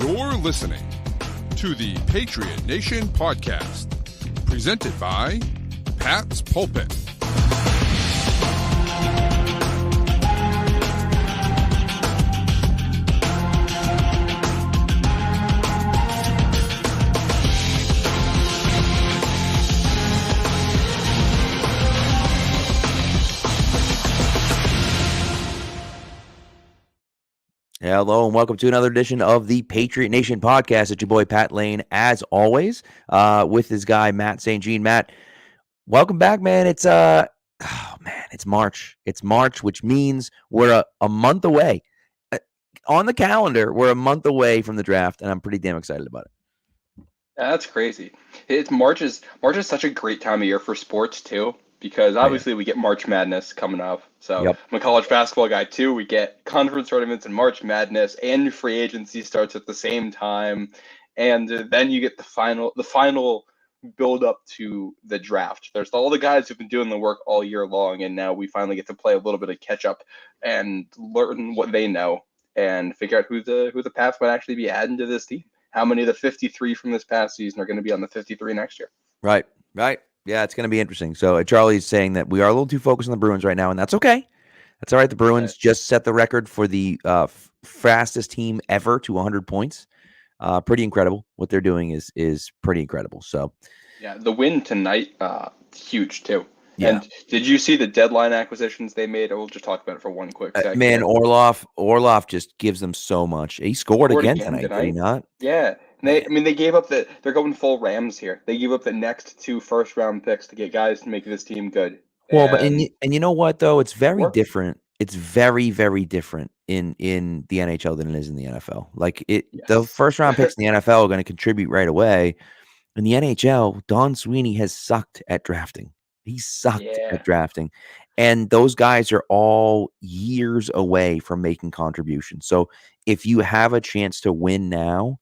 You're listening to the Patriot Nation podcast, presented by Pat's Pulpit. Hello and welcome to another edition of the Patriot Nation podcast. It's your boy Pat Lane, as always, with this guy Matt St. Jean. Matt, welcome back, man. It's it's March. It's March, which means we're a month away. On the calendar, we're a month away from the draft, and I'm pretty damn excited about it. That's crazy. It's March is such a great time of year for sports too, because obviously we get March Madness coming up. So I'm a college basketball guy too. We get conference tournaments and March Madness, and free agency starts at the same time, and then you get the final build up to the draft. There's all the guys who've been doing the work all year long, and now we finally get to play a little bit of catch up and learn what they know and figure out who the Pats might actually be adding to this team. How many of the 53 from this past season are going to be on the 53 next year? Right. Yeah, it's going to be interesting. So Charlie's saying that we are a little too focused on the Bruins right now, and that's okay. That's all right. The Bruins just set the record for the fastest team ever to 100 points. Pretty incredible. What they're doing is pretty incredible. So, yeah, the win tonight, huge too. Yeah. And did you see the deadline acquisitions they made? We'll just talk about it for one quick second. Man, Orlov just gives them so much. He scored again tonight, did he not? Yeah. They gave up they're going full Rams here. They gave up the next 2 first-round picks to get guys to make this team good. Well, and you know what though? It's very different. It's very, very different in the NHL than it is in the NFL. Like the first-round picks in the NFL are going to contribute right away. In the NHL, Don Sweeney has sucked at drafting. He sucked at drafting. And those guys are all years away from making contributions. So if you have a chance to win now,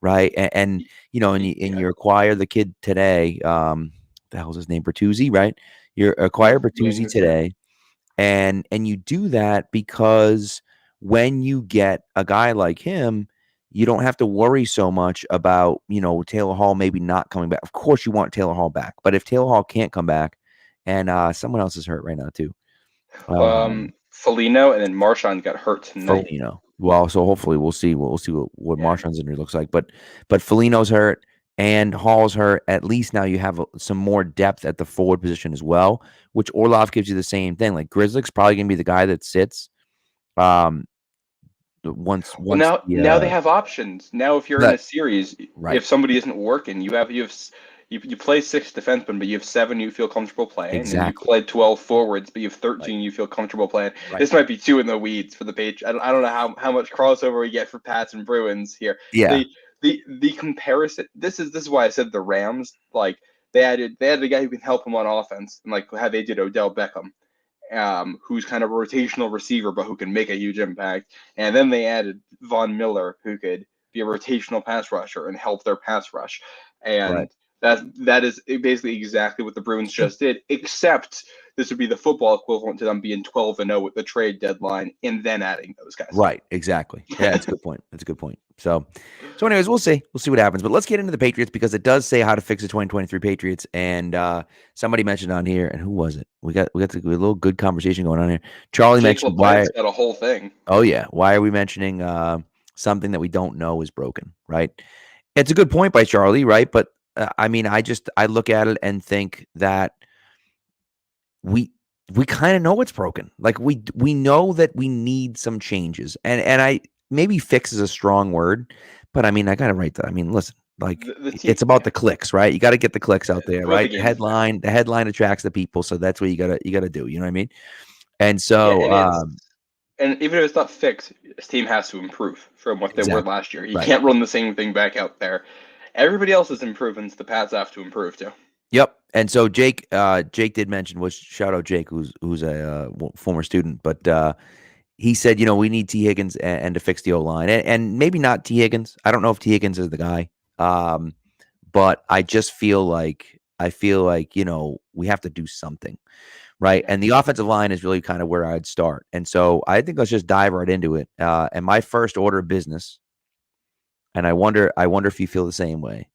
right? And you acquire the kid today. The hell's his name? Bertuzzi, right? You acquire Bertuzzi today, and you do that because when you get a guy like him, you don't have to worry so much about Taylor Hall maybe not coming back. Of course, you want Taylor Hall back, but if Taylor Hall can't come back, and someone else is hurt right now too, Foligno, and then Marchand got hurt tonight. Foligno. Well, so hopefully we'll see what Marchand's injury looks like. But Foligno's hurt and Hall's hurt. At least now you have some more depth at the forward position as well, which Orlov gives you the same thing. Like Grzelcyk's probably gonna be the guy that sits. Now they have options. Now if you're in a series, if somebody isn't working, you play 6 defensemen, but you have 7 you feel comfortable playing. Exactly. And you play 12 forwards, but you have 13 you feel comfortable playing. Right. This might be 2 in the weeds for the Patriots. I don't know how much crossover we get for Pats and Bruins here. Yeah. The comparison. This is why I said the Rams. Like they added a guy who can help them on offense, and like how they did Odell Beckham, who's kind of a rotational receiver, but who can make a huge impact. And then they added Von Miller, who could be a rotational pass rusher and help their pass rush. And that is basically exactly what the Bruins just did, except this would be the football equivalent to them being 12-0 with the trade deadline and then adding those guys. Right, exactly. Yeah, that's a good point. That's a good point. So anyways, we'll see. We'll see what happens. But let's get into the Patriots because it does say how to fix the 2023 Patriots. And somebody mentioned on here, and who was it? We got a little good conversation going on here. Charlie mentioned why got a whole thing. Oh yeah, why are we mentioning something that we don't know is broken? Right. It's a good point by Charlie, right? But I look at it and think that we kind of know what's broken. Like we know that we need some changes, and I maybe fix is a strong word, but I gotta write that. Listen, like it's about the clicks, right? You got to get the clicks out there, right? The headline attracts the people, so that's what you gotta do. You know what I mean? And so, and even if it's not fixed, this team has to improve from what they were last year. You can't run the same thing back out there. Everybody else is improving, so the Pats have to improve too. Yep. And so Jake did mention, which shout out Jake, who's a former student, but he said, we need T. Higgins and to fix the O-line, and maybe not T. Higgins. I don't know if T. Higgins is the guy, but I just feel like we have to do something, right? And the offensive line is really kind of where I'd start, and so I think let's just dive right into it. And my first order of business and I wonder if you feel the same way.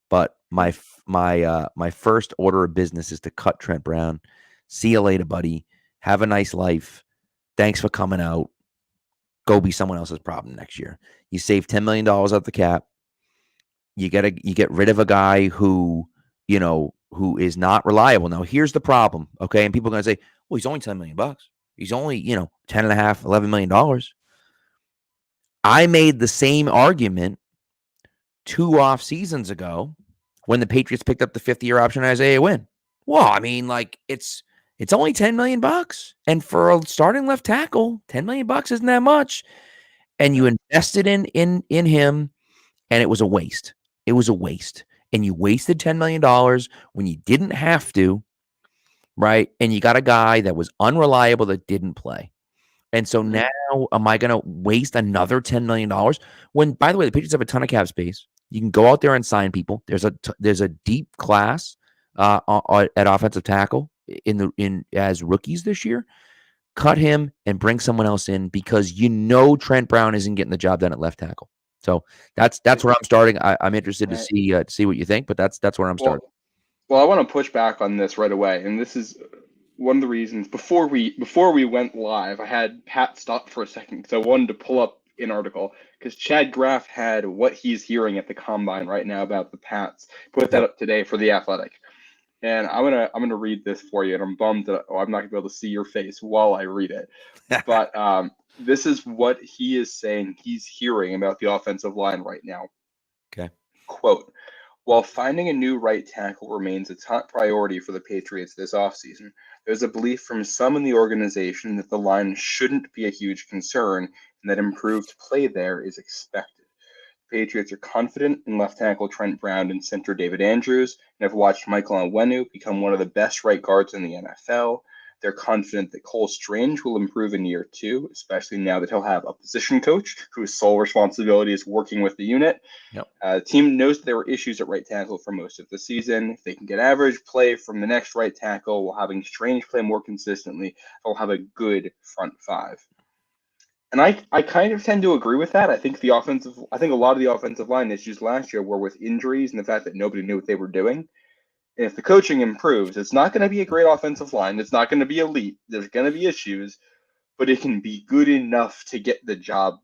But my first order of business is to cut Trent Brown. See you later, buddy. Have a nice life. Thanks for coming out. Go be someone else's problem next year. You save $10 million off the cap. You get rid of a guy who is not reliable. Now, here's the problem, okay? And people are going to say, well, he's only $10 million. He's only, $10.5, $11 million. I made the same argument 2 off seasons ago when the Patriots picked up the 5th-year option on Isaiah Wynn. Well, I mean, like, it's only $10 million. And for a starting left tackle, $10 million isn't that much. And you invested in him, and it was a waste. It was a waste. And you wasted $10 million when you didn't have to, right? And you got a guy that was unreliable that didn't play. And so now am I going to waste another $10 million when, by the way, the Patriots have a ton of cap space. You can go out there and sign people. There's a deep class at offensive tackle as rookies this year. Cut him and bring someone else in because Trent Brown isn't getting the job done at left tackle. So that's where I'm starting. I'm interested to see what you think, but that's where I'm starting. Well, I want to push back on this right away, and this is one of the reasons. Before we went live, I had Pat stop for a second because I wanted to pull up an article because Chad Graff had what he's hearing at the combine right now about the Pats. Put that up today for The Athletic. And I'm gonna read this for you, and I'm bummed that I'm not gonna be able to see your face while I read it. But this is what he is saying he's hearing about the offensive line right now. Okay. Quote, while finding a new right tackle remains a top priority for the Patriots this offseason, there's a belief from some in the organization that the line shouldn't be a huge concern and that improved play there is expected. Patriots are confident in left tackle Trent Brown and center David Andrews, and have watched Michael Onwenu become one of the best right guards in the NFL. They're confident that Cole Strange will improve in year 2, especially now that he'll have a position coach whose sole responsibility is working with the unit. Yep. The team knows that there were issues at right tackle for most of the season. If they can get average play from the next right tackle while having Strange play more consistently, they'll have a good front 5. And I kind of tend to agree with that. I think a lot of the offensive line issues last year were with injuries and the fact that nobody knew what they were doing. And if the coaching improves, it's not going to be a great offensive line. It's not going to be elite. There's going to be issues, but it can be good enough to get the job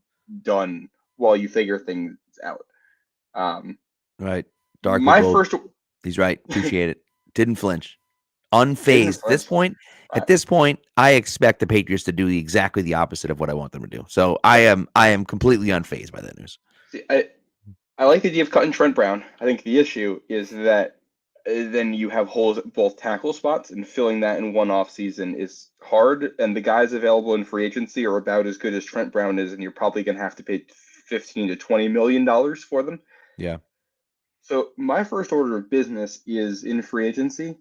done while you figure things out. Right. He's right. Appreciate it. Didn't flinch. Unfazed. At this point, I expect the Patriots to do exactly the opposite of what I want them to do. So I am completely unfazed by that news. See, I like the idea of cutting Trent Brown. I think the issue is that then you have holes at both tackle spots, and filling that in one off season is hard. And the guys available in free agency are about as good as Trent Brown is, and you're probably going to have to pay $15 to $20 million for them. Yeah. So my first order of business is in free agency,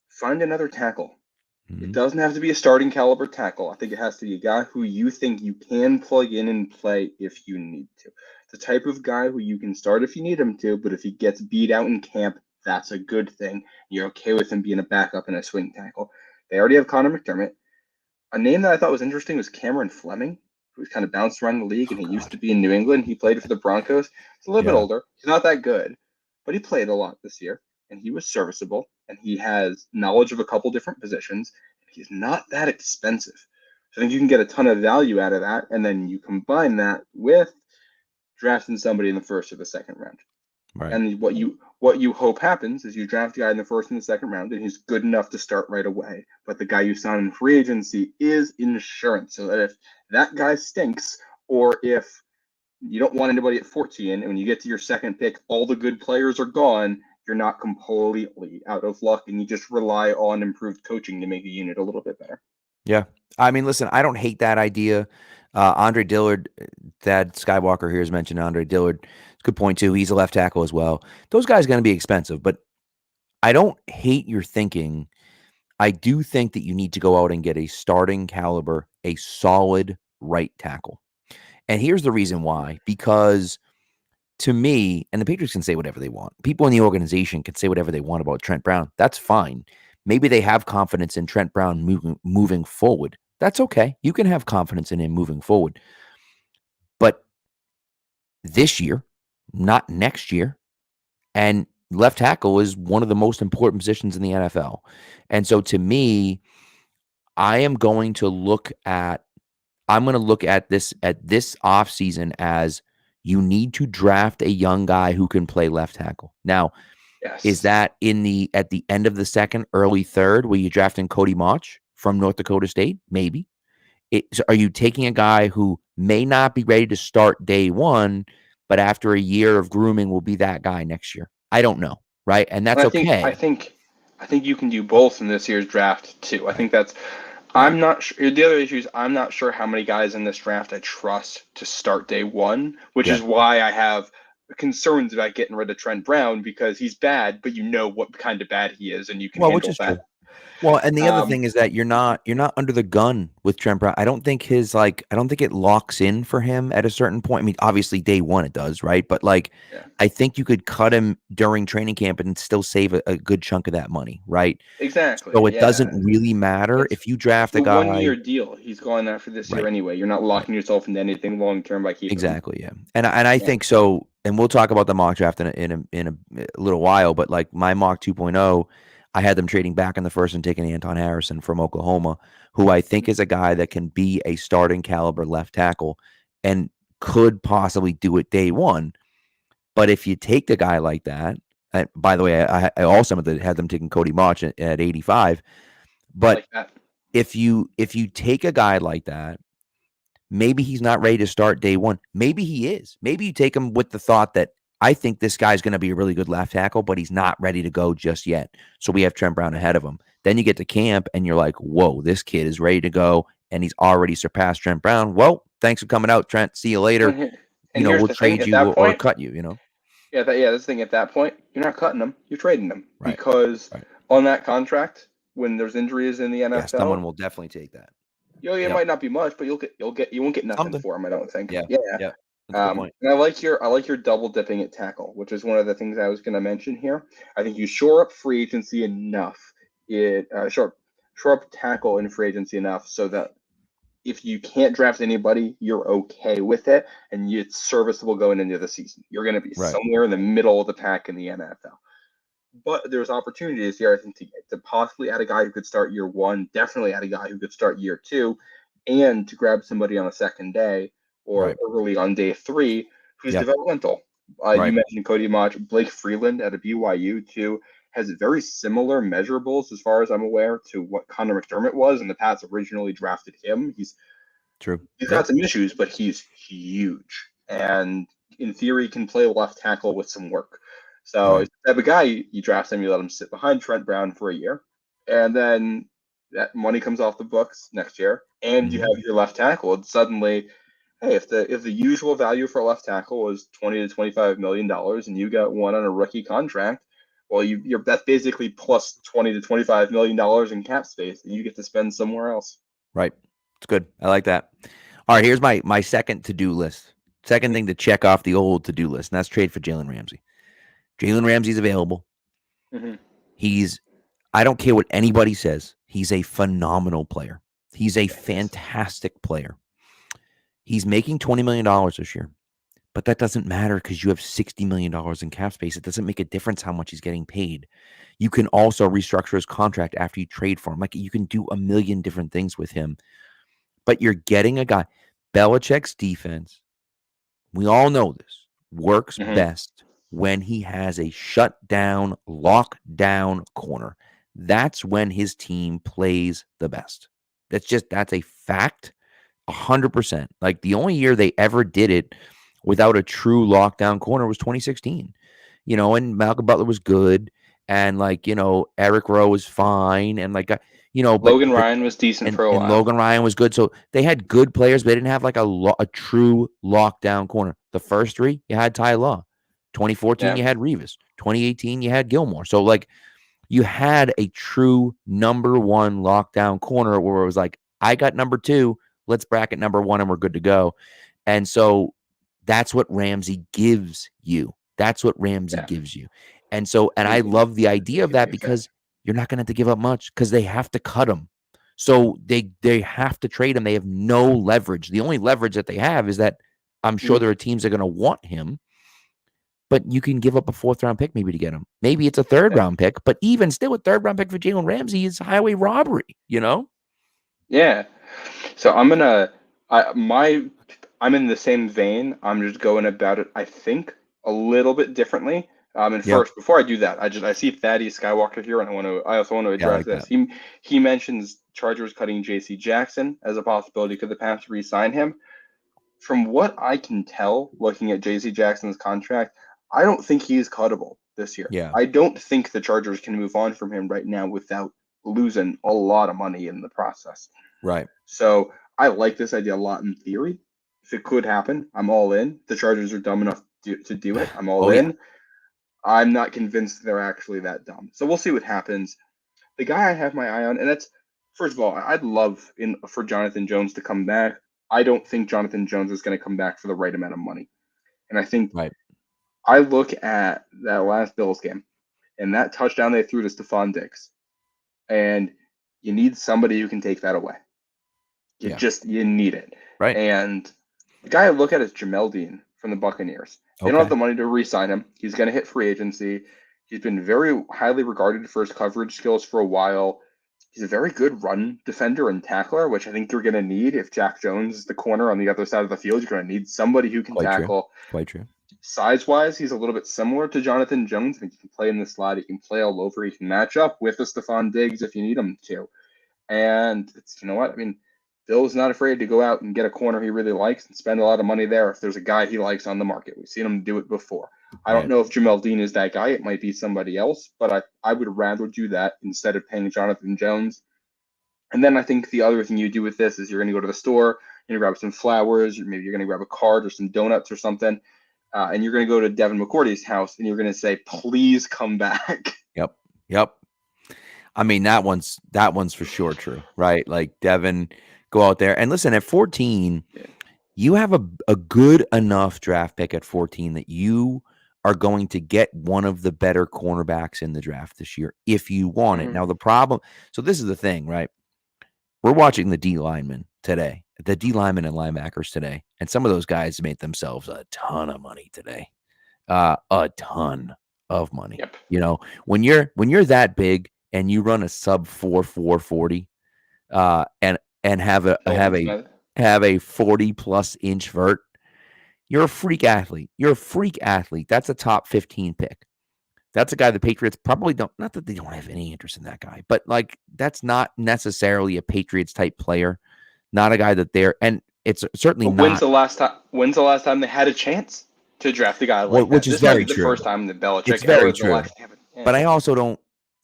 find another tackle. Mm-hmm. It doesn't have to be a starting caliber tackle. I think it has to be a guy who you think you can plug in and play if you need to. The type of guy who you can start if you need him to, but if he gets beat out in camp, that's a good thing. You're okay with him being a backup and a swing tackle. They already have Connor McDermott. A name that I thought was interesting was Cameron Fleming, who's kind of bounced around the league, and he used to be in New England. He played for the Broncos. He's a little bit older. He's not that good, but he played a lot this year, and he was serviceable, and he has knowledge of a couple different positions. He's not that expensive. So I think you can get a ton of value out of that, and then you combine that with drafting somebody in the first or the second round. Right. And what you hope happens is you draft a guy in the first and the second round, and he's good enough to start right away. But the guy you sign in free agency is insurance, so that if that guy stinks, or if you don't want anybody at 14, and when you get to your second pick, all the good players are gone, you're not completely out of luck, and you just rely on improved coaching to make the unit a little bit better. Yeah. I mean, listen, I don't hate that idea. Andre Dillard, Thad Skywalker here has mentioned Andre Dillard. It's a good point, too. He's a left tackle as well. Those guys are going to be expensive, but I don't hate your thinking. I do think that you need to go out and get a starting caliber, a solid right tackle. And here's the reason why. Because to me, and the Patriots can say whatever they want. People in the organization can say whatever they want about Trent Brown. That's fine. Maybe they have confidence in Trent Brown moving forward. That's okay. You can have confidence in him moving forward. But this year, not next year. And left tackle is one of the most important positions in the NFL. And so to me, I'm going to look at this offseason as you need to draft a young guy who can play left tackle. Now, is that at the end of the second, early third, where you drafting Cody Mauch from North Dakota State? Maybe. Are you taking a guy who may not be ready to start day one, but after a year of grooming will be that guy next year? I don't know, right? And that's okay. I think you can do both in this year's draft too. I think that's. Right. I'm not sure. The other issue is I'm not sure how many guys in this draft I trust to start day one, which is why I have concerns about getting rid of Trent Brown, because he's bad, but you know what kind of bad he is, and you can handle that. True. Well, and the other thing is that you're not under the gun with Trent Brown. I don't think it locks in for him at a certain point. I mean, obviously day one it does, right? But I think you could cut him during training camp and still save a good chunk of that money, right? Exactly. So it doesn't really matter if you draft a guy. 1 year deal. He's going after this year anyway. You're not locking yourself into anything long term by keeping him. Yeah. And I think so. And we'll talk about the mock draft in a little while. But my mock 2.0. I had them trading back in the first and taking Anton Harrison from Oklahoma, who I think is a guy that can be a starting caliber left tackle and could possibly do it day one. But if you take a guy like that, and by the way, I also had them taking Cody Mauch at 85. But if you take a guy like that, maybe he's not ready to start day one. Maybe he is. Maybe you take him with the thought that I think this guy's going to be a really good left tackle, but he's not ready to go just yet. So we have Trent Brown ahead of him. Then you get to camp and you're like, whoa, this kid is ready to go. And he's already surpassed Trent Brown. Well, thanks for coming out, Trent. See you later. And we'll trade you or cut you, Yeah, this thing at that point, you're not cutting them. You're trading them. Right. Because on that contract, when there's injuries in the NFL, someone will definitely take that. It might not be much, but you won't get nothing for him, I don't think. Yeah. And I like your double dipping at tackle, which is one of the things I was going to mention here. I think you shore up free agency enough. Shore up tackle in free agency enough so that if you can't draft anybody, you're okay with it, and it's serviceable going into the season. You're going to be somewhere in the middle of the pack in the NFL. But there's opportunities here, I think, to possibly add a guy who could start year one, definitely add a guy who could start year two, and to grab somebody on the second day or early on day three who's developmental. You mentioned Cody Mauch. Blake Freeland at a BYU, too, has very similar measurables, as far as I'm aware, to what Connor McDermott was, and the Pats originally drafted him. He's got some issues, but he's huge. And in theory, can play left tackle with some work. So if you have a guy, you draft him, you let him sit behind Trent Brown for a year, and then that money comes off the books next year, and you have your left tackle. And suddenly, hey, if the usual value for a left tackle was $20 to $25 million, and you got one on a rookie contract, well, that's basically plus $20 to $25 million in cap space that you get to spend somewhere else. Right, it's good. I like that. All right, here's my second to-do list. Second thing to check off the old to-do list, and that's trade for Jalen Ramsey. Jalen Ramsey's available. I don't care what anybody says. He's a phenomenal player. He's a fantastic player. He's making $20 million this year, but that doesn't matter because you have $60 million in cap space. It doesn't make a difference how much he's getting paid. You can also restructure his contract after you trade for him. You can do a million different things with him, but you're getting a guy. Belichick's defense, we all know this, works best when he has a shutdown, lockdown corner. That's when his team plays the best. That's a fact, 100%. The only year they ever did it without a true lockdown corner was 2016. And Malcolm Butler was good, and Eric Rowe was fine, and Logan Ryan was decent for a while. And Logan Ryan was good. So they had good players, but they didn't have a true lockdown corner. The first three, you had Ty Law. 2014, you had Revis. 2018, you had Gilmore. So, you had a true number one lockdown corner where it was I got number two, let's bracket number one, and we're good to go. And so that's what Ramsey gives you. Gives you. And so, and I love the idea of that because you're not going to have to give up much because they have to cut him. So they have to trade him. They have no leverage. The only leverage that they have is that I'm sure there are teams that are going to want him. but you can give up a 4th-round pick maybe to get him. Maybe it's a 3rd-round pick, but even still, a 3rd-round pick for Jalen Ramsey is highway robbery, Yeah. So I'm in the same vein. I'm just going about it, I think, a little bit differently. First, before I do that, I see Thaddeus Skywalker here, and I also want to address this. He mentions Chargers cutting J.C. Jackson as a possibility. Could the Pats re-sign him? From what I can tell, looking at J.C. Jackson's contract, I don't think he is cuttable this year. Yeah. I don't think the Chargers can move on from him right now without losing a lot of money in the process. Right. So I like this idea a lot in theory. If it could happen, I'm all in. The Chargers are dumb enough to do it. I'm all in. Yeah. I'm not convinced they're actually that dumb. So we'll see what happens. The guy I have my eye on, and that's, first of all, I'd love for Jonathan Jones to come back. I don't think Jonathan Jones is going to come back for the right amount of money. And I think I look at that last Bills game and that touchdown they threw to Stephon Diggs, and you need somebody who can take that away. You need it. Right. And the guy I look at is Jamel Dean from the Buccaneers. They don't have the money to re-sign him. He's going to hit free agency. He's been very highly regarded for his coverage skills for a while. He's a very good run defender and tackler, which I think you're going to need if Jack Jones is the corner on the other side of the field. You're going to need somebody who can tackle. Quite true. Size-wise, he's a little bit similar to Jonathan Jones. I think he can play in the slot. He can play all over. He can match up with the Stephon Diggs if you need him to. And it's, Bill's not afraid to go out and get a corner he really likes and spend a lot of money there if there's a guy he likes on the market. We've seen him do it before. I don't know if Jamel Dean is that guy. It might be somebody else, but I would rather do that instead of paying Jonathan Jones. And then I think the other thing you do with this is you're going to go to the store, you're going to grab some flowers, or maybe you're going to grab a card or some donuts or something, and you're going to go to Devin McCourty's house and you're going to say, please come back. Yep. I mean, that one's for sure true, right? Like Devin, go out there and listen. At 14, you have a good enough draft pick at 14 that you are going to get one of the better cornerbacks in the draft this year if you want it. Now, the problem, so this is the thing, right? We're watching the D linemen today, the D linemen and linebackers today, and some of those guys made themselves a ton of money today, a ton of money. Yep. When you're that big and you run a sub 4.40, and have a 40+ inch vert, you're a freak athlete. That's a top 15 pick. That's a guy the Patriots probably don't, not that they don't have any interest in that guy, but like that's not necessarily a Patriots type player, not a guy that they're, and it's certainly not. When's the last time they had a chance to draft a guy like that? Which is very true. The first time that Belichick. It's very true. But I also don't,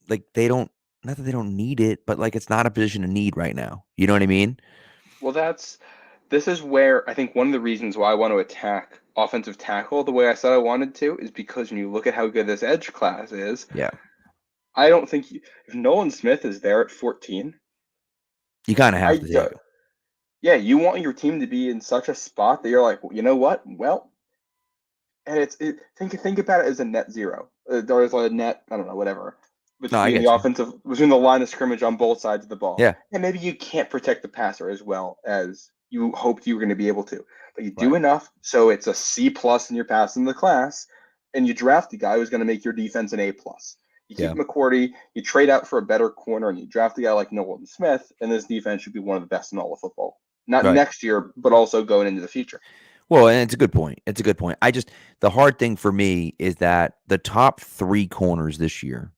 like, they don't, not that they don't need it, but like it's not a position of need right now. You know what I mean? Well, this is where I think one of the reasons why I want to attack offensive tackle the way I said I wanted to is because when you look at how good this edge class is, I don't think if Nolan Smith is there at 14, you kind of have to take him. Yeah, you want your team to be in such a spot that you're like, you know what? Well, and think about it as a net zero. There's a net, I don't know, whatever. Between the line of scrimmage on both sides of the ball. Yeah. And maybe you can't protect the passer as well as you hoped you were going to be able to. But you do enough so it's a C+ in your passing the class, and you draft the guy who's going to make your defense an A+. You keep McCourty, you trade out for a better corner, and you draft a guy like Nolan Smith, and this defense should be one of the best in all of football. Not next year, but also going into the future. Well, and it's a good point. The hard thing for me is that the top 3 corners this year,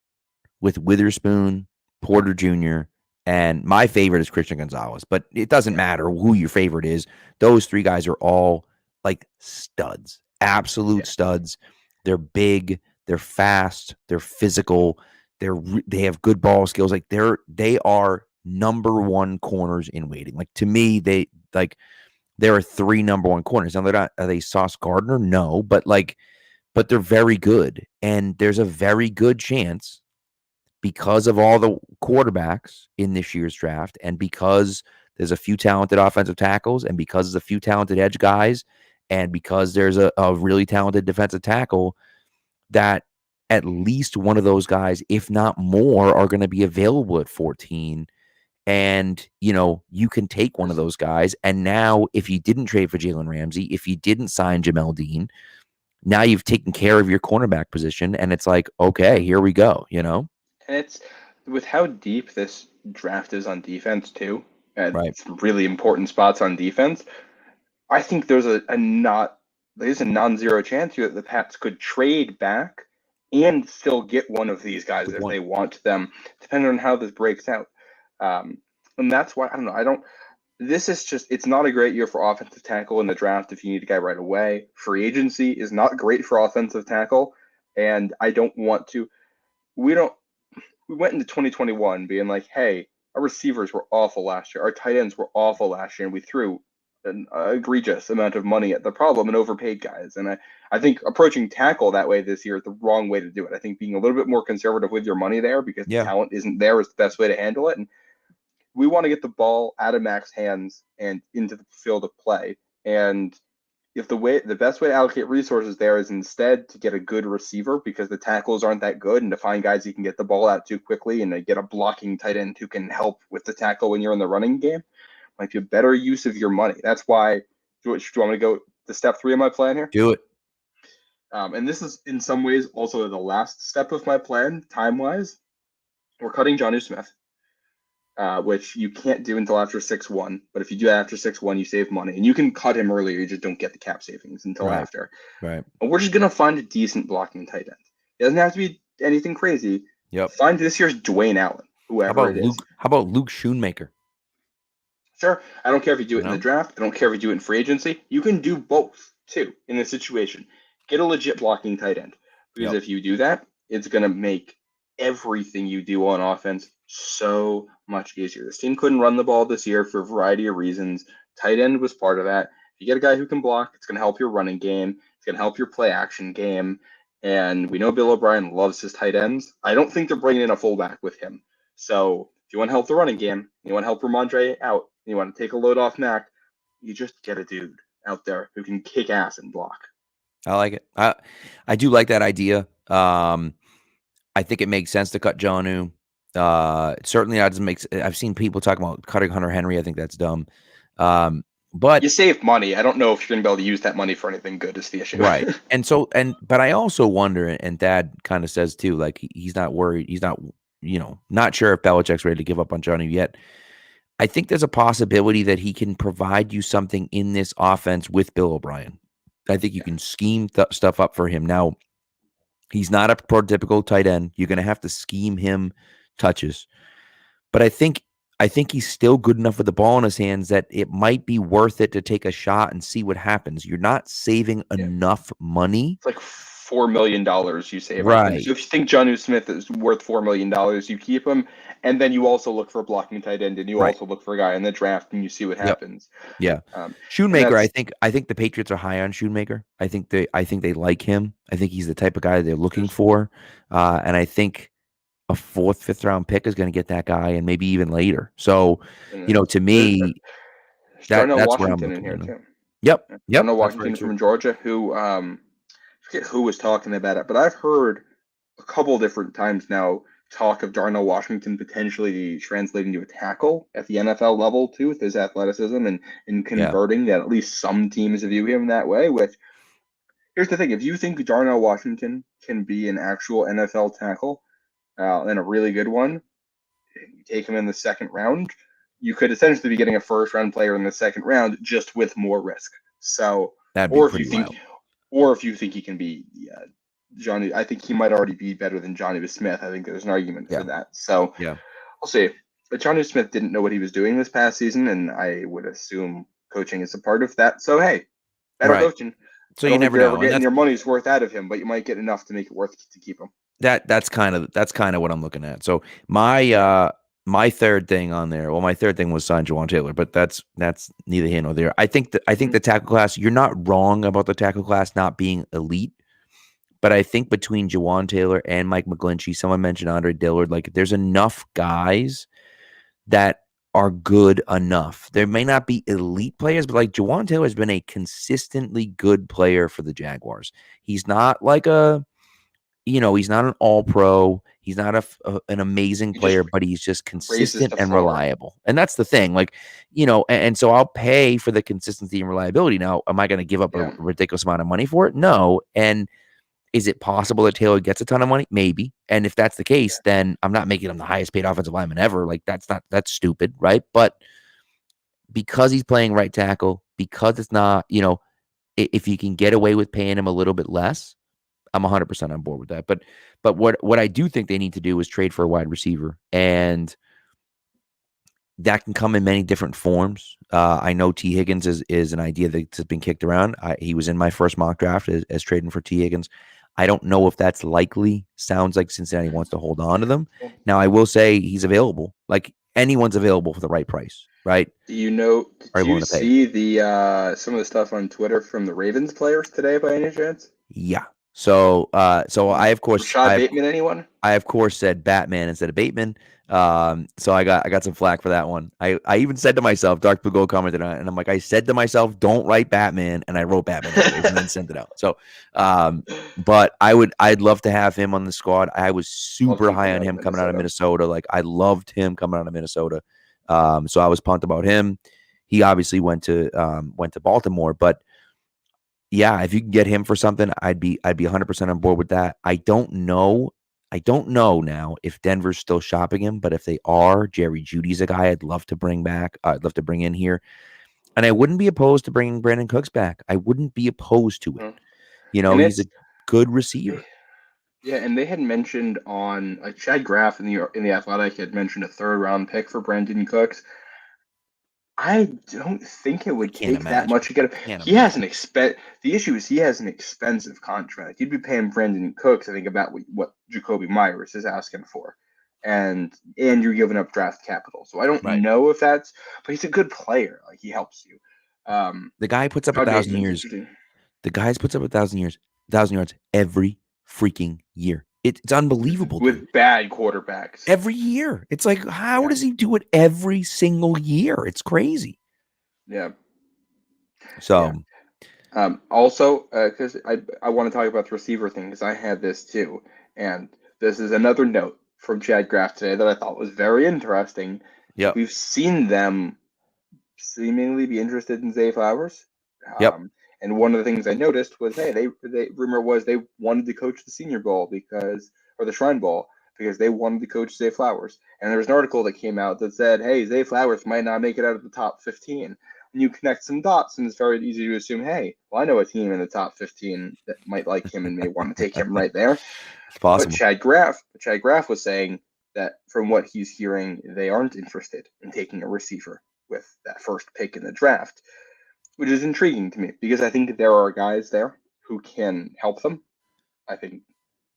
with Witherspoon, Porter Jr., and my favorite is Christian Gonzalez. But it doesn't matter who your favorite is. Those 3 guys are all like studs, absolute studs. They're big, they're fast, they're physical, they have good ball skills. Like they are number 1 corners in waiting. Like to me, there are 3 number 1 corners. Now are they Sauce Gardner? No, but they're very good, and there's a very good chance, because of all the quarterbacks in this year's draft, and because there's a few talented offensive tackles, and because there's a few talented edge guys, and because there's a really talented defensive tackle, that at least one of those guys, if not more, are going to be available at 14. And, you can take one of those guys. And now, if you didn't trade for Jalen Ramsey, if you didn't sign Jamel Dean, now you've taken care of your cornerback position, and it's like, okay, here we go, And it's with how deep this draft is on defense too, and right? some really important spots on defense. I think there's a non-zero chance here that the Pats could trade back and still get one of these guys if they want them, depending on how this breaks out. And that's why I don't know. This is just, it's not a great year for offensive tackle in the draft if you need a guy right away. Free agency is not great for offensive tackle, and I don't want to. We went into 2021 being like, hey, our receivers were awful last year. Our tight ends were awful last year, and we threw an egregious amount of money at the problem and overpaid guys. And I think approaching tackle that way this year is the wrong way to do it. I think being a little bit more conservative with your money there because the talent isn't there is the best way to handle it. And we want to get the ball out of Mac's hands and into the field of play. And if the best way to allocate resources there is instead to get a good receiver because the tackles aren't that good, and to find guys you can get the ball out too quickly, and to get a blocking tight end who can help with the tackle when you're in the running game, might be a better use of your money. That's why. Do you want me to go to step 3 of my plan here? Do it. And this is in some ways also the last step of my plan, time-wise. We're cutting Jonnu Smith. Which you can't do until after 6-1. But if you do that after 6-1, you save money. And you can cut him earlier. You just don't get the cap savings until after. Right. And we're just going to find a decent blocking tight end. It doesn't have to be anything crazy. Yep. Find this year's Dwayne Allen, whoever it is. How about Luke Schoonmaker? Sure. I don't care if you do it in the draft. I don't care if you do it in free agency. You can do both, too, in this situation. Get a legit blocking tight end. Because if you do that, it's going to make everything you do on offense so much easier. This team couldn't run the ball this year for a variety of reasons. Tight end was part of that. If you get a guy who can block, it's going to help your running game. It's going to help your play action game. And we know Bill O'Brien loves his tight ends. I don't think they're bringing in a fullback with him. So if you want to help the running game, you want to help Ramondre out, you want to take a load off Mac, you just get a dude out there who can kick ass and block. I like it. I do like that idea. I think it makes sense to cut Jonnu. Certainly that doesn't make. I've seen people talking about cutting Hunter Henry. I think that's dumb. But you save money. I don't know if you're going to be able to use that money for anything good is the issue. Right. But I also wonder, and Dad kind of says too, like he's not worried. He's not, not sure if Belichick's ready to give up on Jonnu yet. I think there's a possibility that he can provide you something in this offense with Bill O'Brien. I think you can scheme stuff up for him. Now, he's not a prototypical tight end. You're going to have to scheme him touches. But I think he's still good enough with the ball in his hands that it might be worth it to take a shot and see what happens. You're not saving enough money. It's like $4 million you save. Right. So if you think Jonnu Smith is worth $4 million, you keep him. And then you also look for a blocking tight end, and you also look for a guy in the draft, and you see what happens. Yeah. Schoonmaker, I think the Patriots are high on Schoonmaker. I think they like him. I think he's the type of guy they're looking for. And I think a 4th, 5th round pick is going to get that guy, and maybe even later. So, to me, that's where I'm looking in here too. Yep. Darnell Washington from Georgia, who I forget who was talking about it, but I've heard a couple different times now talk of Darnell Washington potentially translating to a tackle at the NFL level too, with his athleticism and converting that at least some teams view him that way. Which, here's the thing: if you think Darnell Washington can be an actual NFL tackle, and a really good one, you take him in the 2nd round, you could essentially be getting a 1st-round player in the 2nd round just with more risk. So, or if you think he can be Johnny, I think he might already be better than Jonnu Smith. I think there's an argument for that. So, we'll see. But Jonnu Smith didn't know what he was doing this past season, and I would assume coaching is a part of that. So, hey, better coaching. So you never know. You're getting your money's worth out of him, but you might get enough to make it worth to keep him. That's kind of what I'm looking at. So my 3rd thing on there. Well, my 3rd thing was sign Jawaan Taylor, but that's neither here nor there. I think the tackle class. You're not wrong about the tackle class not being elite, but I think between Jawaan Taylor and Mike McGlinchey, someone mentioned Andre Dillard. Like, there's enough guys that are good enough. There may not be elite players, but like Jawaan Taylor has been a consistently good player for the Jaguars. He's not like a he's not an all-pro. He's not an amazing player, but he's just consistent and reliable. And that's the thing. Like, and so I'll pay for the consistency and reliability. Now, am I going to give up a ridiculous amount of money for it? No. And is it possible that Taylor gets a ton of money? Maybe. And if that's the case, then I'm not making him the highest paid offensive lineman ever. Like, that's stupid, right? But because he's playing right tackle, because it's not, if you can get away with paying him a little bit less, I'm 100% on board with that. But what I do think they need to do is trade for a wide receiver, and that can come in many different forms. I know T. Higgins is an idea that's been kicked around. He was in my first mock draft as trading for T. Higgins. I don't know if that's likely. Sounds like Cincinnati wants to hold on to them. Now, I will say he's available. Like, anyone's available for the right price, right? Did you see the some of the stuff on Twitter from the Ravens players today by any chance? Yeah. So I of course Bateman, anyone? I of course said Batman instead of Bateman. So I got some flack for that one. I even said to myself, Dark Blue Gold commented on it, and I'm like, I said to myself, don't write Batman, and I wrote Batman anyways, and then sent it out. So, but I'd love to have him on the squad. I was super high on him coming out of Minnesota. Like, I loved him coming out of Minnesota. So I was pumped about him. He obviously went to Baltimore, but yeah, if you can get him for something, I'd be 100% on board with that. I don't know now if Denver's still shopping him, but if they are, Jerry Jeudy's a guy I'd love to bring back. I'd love to bring in here, and I wouldn't be opposed to bringing Brandon Cooks back. I wouldn't be opposed to it. He's a good receiver. Yeah, and they had mentioned on Chad Graff in the Athletic had mentioned a 3rd round pick for Brandon Cooks. I don't think it would take that much to get him. He has the issue is he has an expensive contract. You'd be paying Brandon Cooks, I think, about what Jacoby Myers is asking for. And you're giving up draft capital. So I don't know if but he's a good player. Like, he helps you. The guy puts up 1,000 years. The guy puts up 1,000 yards every freaking year. It's unbelievable. With bad quarterbacks. Every year. It's like, how does he do it every single year? It's crazy. Yeah. So. Yeah. Also, because I want to talk about the receiver thing, because I had this too. And this is another note from Chad Graff today that I thought was very interesting. Yep. We've seen them seemingly be interested in Zay Flowers. Yep. And one of the things I noticed was, hey, rumor was they wanted to coach the Senior Bowl or the Shrine Bowl because they wanted to coach Zay Flowers. And there was an article that came out that said, hey, Zay Flowers might not make it out of the top 15. And you connect some dots, and it's very easy to assume, hey, well, I know a team in the top 15 that might like him and may want to take him right there. It's possible. But Chad Graff was saying that from what he's hearing, they aren't interested in taking a receiver with that first pick in the draft, which is intriguing to me because I think there are guys there who can help them. I think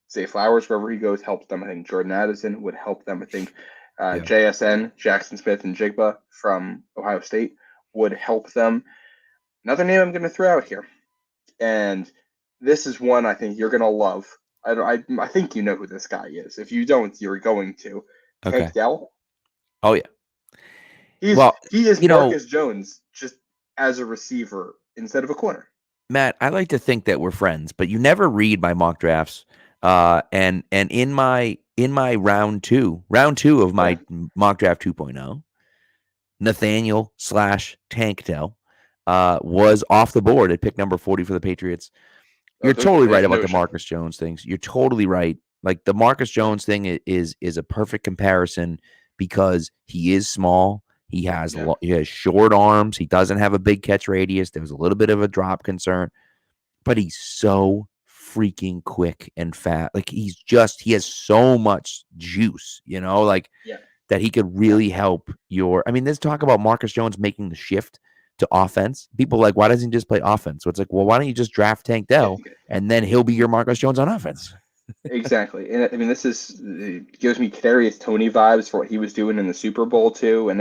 Zay Flowers, wherever he goes, helps them. I think Jordan Addison would help them. I think JSN, Jackson Smith, and Jigba from Ohio State would help them. Another name I'm going to throw out here, and this is one I think you're going to love. I think you know who this guy is. If you don't, you're going to. Okay. Tank Dell. Oh, yeah. He is Marcus Jones, just as a receiver instead of a corner. Matt, I like to think that we're friends, but you never read my mock drafts. And in my round two of my mock draft 2.0, Nathaniel /Tank Dell was off the board at pick number 40 for the Patriots. You're totally right about the Marcus Jones things. You're totally right. Like, the Marcus Jones thing is a perfect comparison because he is small. He has short arms. He doesn't have a big catch radius. There was a little bit of a drop concern, but he's so freaking quick and fast. Like, he has so much juice, that he could really help there's talk about Marcus Jones making the shift to offense. People are like, why doesn't he just play offense? So it's like, well, why don't you just draft Tank Dell and then he'll be your Marcus Jones on offense? Exactly. And it gives me Kadarius Toney vibes for what he was doing in the Super Bowl too. And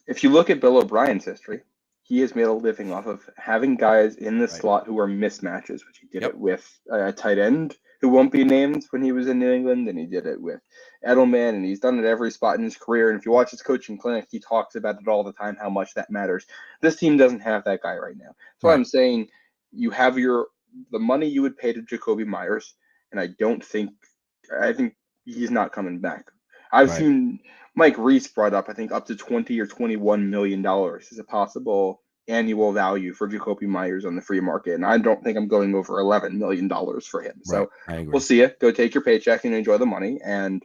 if you look at Bill O'Brien's history, he has made a living off of having guys in the slot who are mismatches, which he did it with a tight end who won't be named when he was in New England, and he did it with Edelman, and he's done it every spot in his career. And if you watch his coaching clinic, he talks about it all the time, how much that matters. This team doesn't have that guy right now. So I'm saying you have the money you would pay to Jacoby Myers, and I think he's not coming back. I've seen Mike Reese brought up, I think, up to $20 or $21 million is a possible annual value for Jacoby Myers on the free market, and I don't think I'm going over $11 million for him. So we'll see it. Go take your paycheck and enjoy the money. And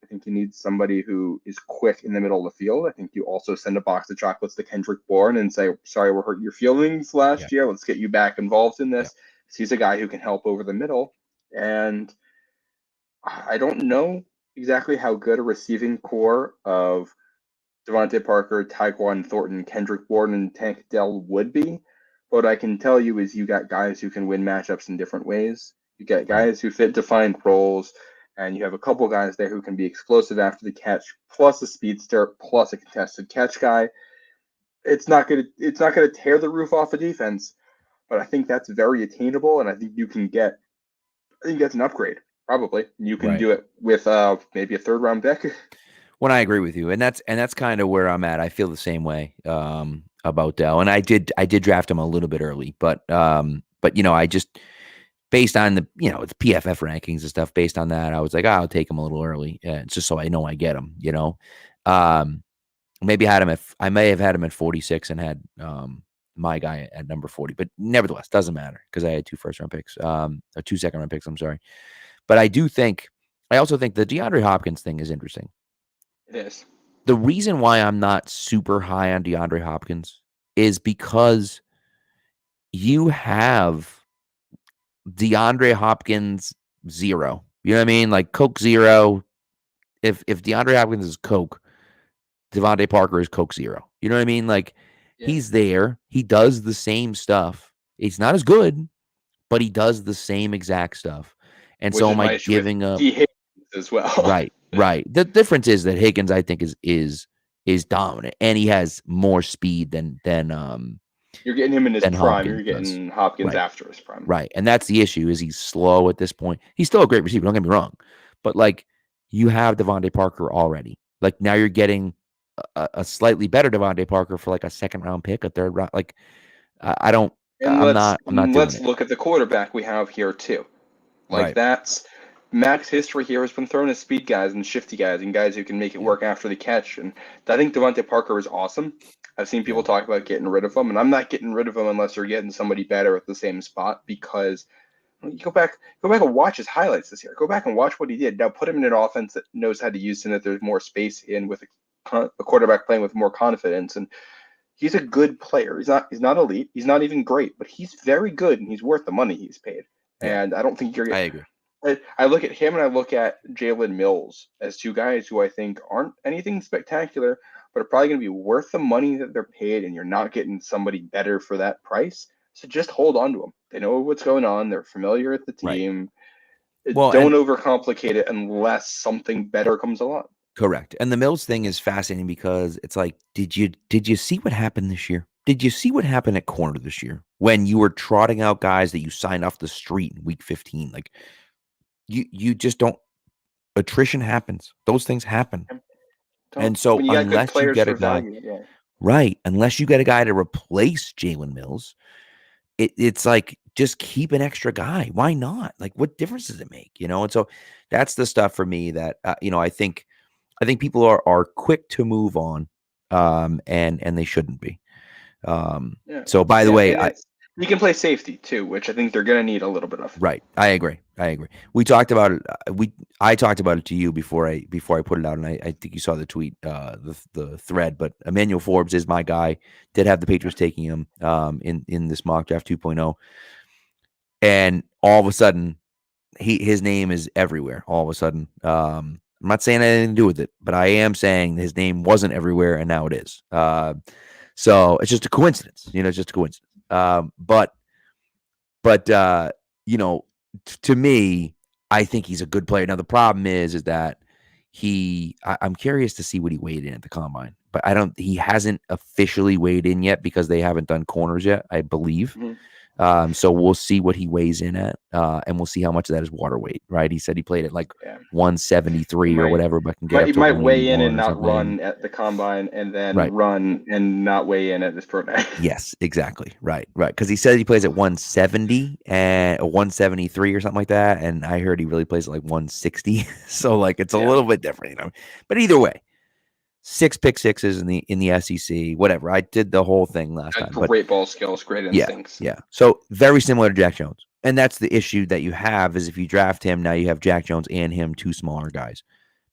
I think you need somebody who is quick in the middle of the field. I think you also send a box of chocolates to Kendrick Bourne and say, sorry, we're hurting your feelings last year. Let's get you back involved in this. He's a guy who can help over the middle. And I don't know exactly how good a receiving core of Devontae Parker, Tyquan Thornton, Kendrick Bourne, and Tank Dell would be. What I can tell you is you got guys who can win matchups in different ways. You got guys who fit defined roles, and you have a couple guys there who can be explosive after the catch, plus a speedster, plus a contested catch guy. It's not gonna tear the roof off a defense, but I think that's very attainable, and I think that's an upgrade. Probably you can do it with maybe a third round pick. When I agree with you, and that's kind of where I'm at. I feel the same way about Dell, and I did draft him a little bit early, but I just based on the it's PFF rankings and stuff. Based on that, I was like, I'll take him a little early, just so I know I get him. Maybe I may have had him at 46 and had my guy at number 40, but nevertheless, doesn't matter because I had 2 first-round picks, or 2 second-round picks. I'm sorry, but I also think the DeAndre Hopkins thing is interesting. It is. The reason why I'm not super high on DeAndre Hopkins is because you have DeAndre Hopkins 0. You know what I mean? Like Coke 0. If DeAndre Hopkins is Coke, Devontae Parker is Coke 0. You know what I mean? Like he's there. He does the same stuff. He's not as good, but he does the same exact stuff. And so am I giving up as well? Right. The difference is that Higgins, I think, is dominant, and he has more speed than you're getting him in his prime. Hopkins you're getting Hopkins after his prime. Right. And that's the issue, is he's slow at this point. He's still a great receiver, don't get me wrong. But like you have Devontae Parker already. Like now you're getting a slightly better Devontae Parker for like a second round pick, a third round. Like I'm not let's look at the quarterback we have here too. Like that's Mac's history here has been throwing at speed guys and shifty guys and guys who can make it work after the catch. And I think Devontae Parker is awesome. I've seen people talk about getting rid of him, and I'm not getting rid of him unless you're getting somebody better at the same spot, because you go back and watch his highlights this year. Go back and watch what he did. Now put him in an offense that knows how to use him, that there's more space in, with a quarterback playing with more confidence. And he's a good player. He's not elite. He's not even great, but he's very good, and he's worth the money he's paid. Yeah. And I don't think I agree. I look at him and I look at Jalen Mills as 2 guys who I think aren't anything spectacular, but are probably going to be worth the money that they're paid, and you're not getting somebody better for that price. So just hold on to them. They know what's going on. They're familiar with the team. Well, don't overcomplicate it unless something better comes along. Correct. And the Mills thing is fascinating because it's like, did you see what happened this year? Did you see what happened at corner this year when you were trotting out guys that you signed off the street in week 15? Like, you just don't. Attrition happens. Those things happen. And so unless you get a guy, unless you get a guy to replace Jalen Mills, it's like, just keep an extra guy. Why not? Like, what difference does it make? And so that's the stuff for me that I think people are quick to move on, and they shouldn't be. So by the way, you can play safety too, which I think they're going to need a little bit of. Right. I agree. We talked about it. I talked about it to you before I put it out, and I think you saw the tweet, the thread. But Emmanuel Forbes is my guy. Did have the Patriots taking him in this mock draft 2.0, and all of a sudden, his name is everywhere. All of a sudden, I'm not saying anything to do with it, but I am saying his name wasn't everywhere, and now it is. So it's just a coincidence. It's just a coincidence. But to me, I think he's a good player. Now the problem is that I'm curious to see what he weighed in at the combine, but he hasn't officially weighed in yet because they haven't done corners yet, I believe. So we'll see what he weighs in at, and we'll see how much of that is water weight, right? He said he played at like 173 or whatever, but can get up he to might weigh in 181 and or not something. run at the combine, and then Right. run and not weigh in at this pro day. Yes, exactly. Right. Because he said he plays at 170 and 173 or something like that, and I heard he really plays at like 160. So like it's a little bit different, you know. But either way, 6 pick sixes in the SEC, whatever. I did the whole thing last time. Great ball skills, great instincts. Yeah. So very similar to Jack Jones. And that's the issue that you have is if you draft him, now you have Jack Jones and him, two smaller guys.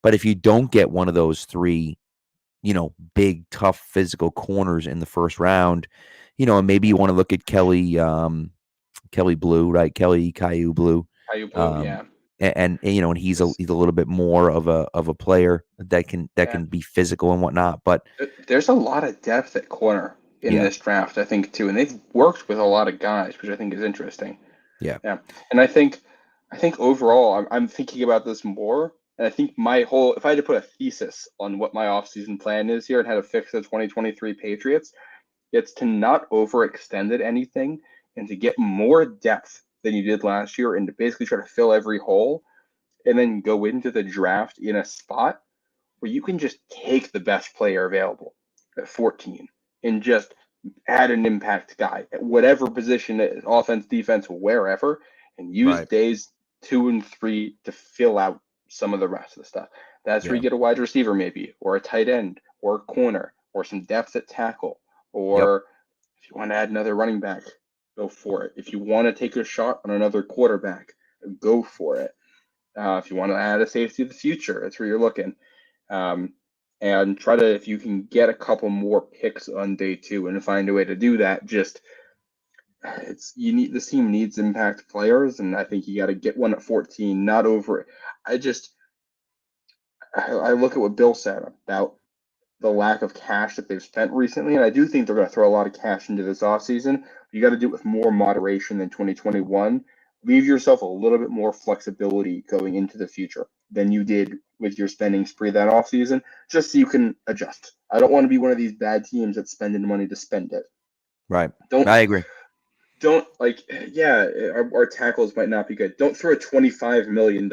But if you don't get one of those three, big, tough physical corners in the first round, and maybe you want to look at Kelly Blue, right? Kelly Caillou Blue. Caillou Blue, yeah. And he's a little bit more of a player that can be physical and whatnot. But there's a lot of depth at corner in this draft, I think, too, and they've worked with a lot of guys, which I think is interesting. Yeah. And I think overall, I'm thinking about this more, and I think if I had to put a thesis on what my offseason plan is here and how to fix the 2023 Patriots, it's to not overextend it anything and to get more depth than you did last year and to basically try to fill every hole and then go into the draft in a spot where you can just take the best player available at 14 and just add an impact guy at whatever position, offense, defense, wherever, and use days 2 and 3 to fill out some of the rest of the stuff. That's where you get a wide receiver maybe, or a tight end, or a corner, or some depth at tackle, or if you want to add another running back, go for it. If you want to take a shot on another quarterback, go for it. If you want to add a safety of the future, that's where you're looking. And try to, if you can get a couple more picks on day 2 and find a way to do that, this team needs impact players, and I think you got to get one at 14, not over. I look at what Bill said about the lack of cash that they've spent recently, and I do think they're going to throw a lot of cash into this offseason. You got to do it with more moderation than 2021. Leave yourself a little bit more flexibility going into the future than you did with your spending spree that offseason, just so you can adjust. I don't want to be one of these bad teams that's spending money to spend it. Right. I agree. Our tackles might not be good. Don't throw $25 million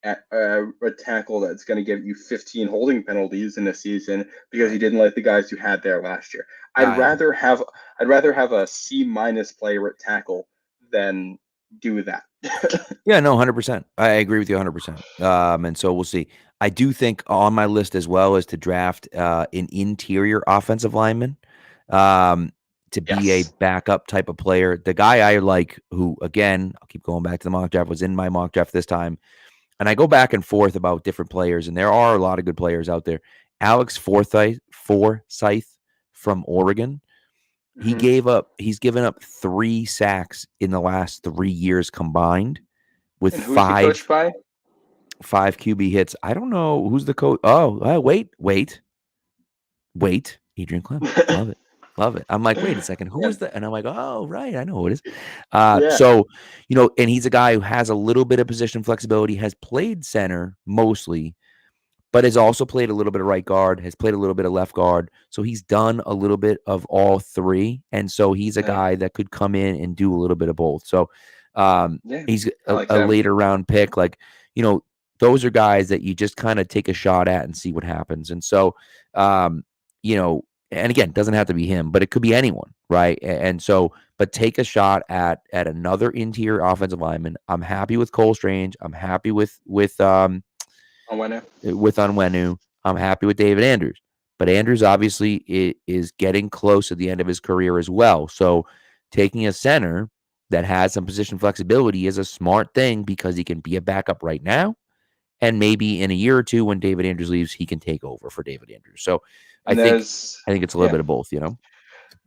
at a tackle that's going to give you 15 holding penalties in a season because you didn't like the guys you had there last year. I'd rather have a C- player at tackle than do that. Yeah, no, 100%. I agree with you 100%. And so we'll see. I do think on my list as well is to draft an interior offensive lineman to be a backup type of player. The guy I like, who, again, I'll keep going back to the mock draft, was in my mock draft this time. And I go back and forth about different players, and there are a lot of good players out there. Alex Forsyth from Oregon. He's given up 3 sacks in the last 3 years combined with and who's he coached by? 5 QB hits. I don't know who's the coach. Oh, wait. Adrian Clem. Love it. I'm like, wait a second. Who is that? And I'm like, oh, right. I know who it is. So, and he's a guy who has a little bit of position flexibility, has played center mostly, but has also played a little bit of right guard, has played a little bit of left guard. So he's done a little bit of all 3. And so he's a guy that could come in and do a little bit of both. So he's a later round pick. Like, those are guys that you just kind of take a shot at and see what happens. And so, and again, it doesn't have to be him, but it could be anyone, right? And so, but take a shot at another interior offensive lineman. I'm happy with Cole Strange. I'm happy with Onwenu. I'm happy with David Andrews. But Andrews obviously is getting close to the end of his career as well. So taking a center that has some position flexibility is a smart thing because he can be a backup right now. And maybe in a year or two when David Andrews leaves, he can take over for David Andrews. So I think it's a little bit of both, Yeah,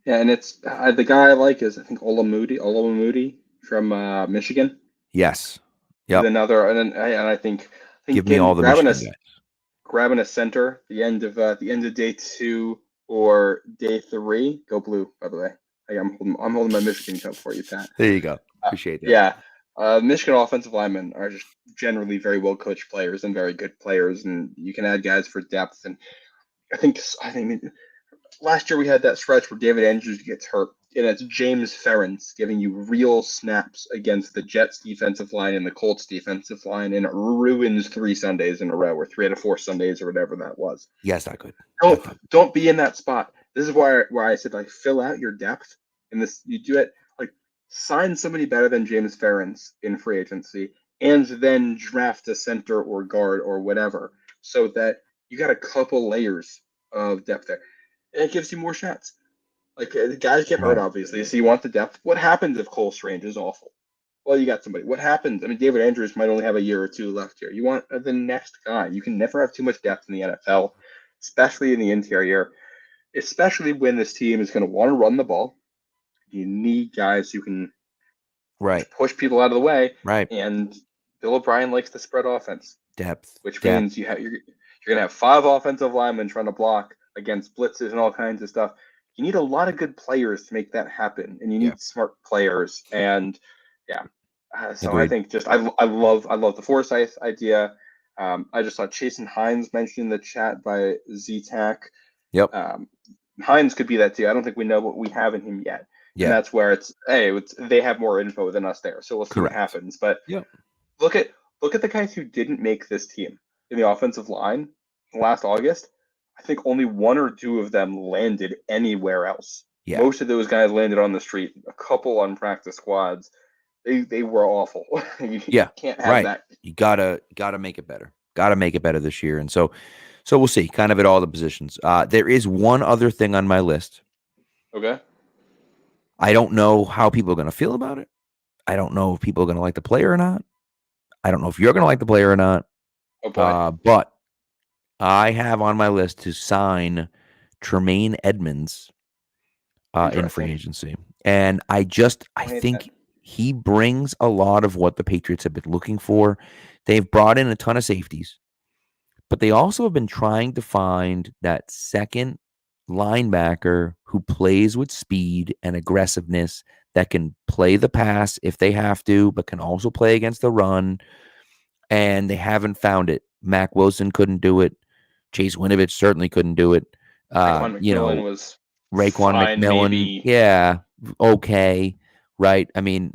and it's the guy I like is I think Olamudi from Michigan. Yes. Yep. And I think give me all the Michigan guys. Grabbing a center the end of day 2 or day 3. Go Blue, by the way. I'm holding my Michigan cup for you, Pat. There you go. Appreciate that. Michigan offensive linemen are just generally very well coached players and very good players, and you can add guys for depth. And I think last year we had that stretch where David Andrews gets hurt and it's James Ferentz giving you real snaps against the Jets defensive line and the Colts defensive line, and it ruins 3 Sundays in a row, or 3 out of 4 Sundays, or whatever that was. Yes, not good. Don't be in that spot. This is why I said, like, fill out your depth, and this you do it, like, sign somebody better than James Ferentz in free agency, and then draft a center or guard or whatever, so that you got a couple layers of depth there, and it gives you more shots. Like, the guys get hurt, obviously, so you want the depth. What happens if Cole Strange is awful? Well, you got somebody. What happens? I mean, David Andrews might only have a year or 2 left here. You want the next guy. You can never have too much depth in the NFL, especially in the interior, especially when this team is going to want to run the ball. You need guys who can push people out of the way. Right. And Bill O'Brien likes the spread offense. Depth. Which means you're going to have 5 offensive linemen trying to block against blitzes and all kinds of stuff. You need a lot of good players to make that happen, and you need smart players. And so agreed. I think just I love the Forsyth idea. I just saw Chasen Hines mentioned in the chat by Z-Tac. Yep. Hines could be that too. I don't think we know what we have in him yet. Yeah. And that's where they have more info than us there. So we'll see what happens. But look at the guys who didn't make this team in the offensive line last August. I think only 1 or 2 of them landed anywhere else. Yeah. Most of those guys landed on the street. A couple on practice squads. They were awful. You can't have that. You gotta make it better. Gotta make it better this year. And so we'll see. Kind of at all the positions. There is one other thing on my list. Okay. I don't know how people are gonna feel about it. I don't know if people are gonna like the player or not. I don't know if you're gonna like the player or not. Oh boy. But I have on my list to sign Tremaine Edmonds in free agency. And I think he brings a lot of what the Patriots have been looking for. They've brought in a ton of safeties, but they also have been trying to find that second linebacker who plays with speed and aggressiveness, that can play the pass if they have to, but can also play against the run. And they haven't found it. Mac Wilson couldn't do it. Chase Winovich certainly couldn't do it. Raekwon McMillan okay, right? I mean,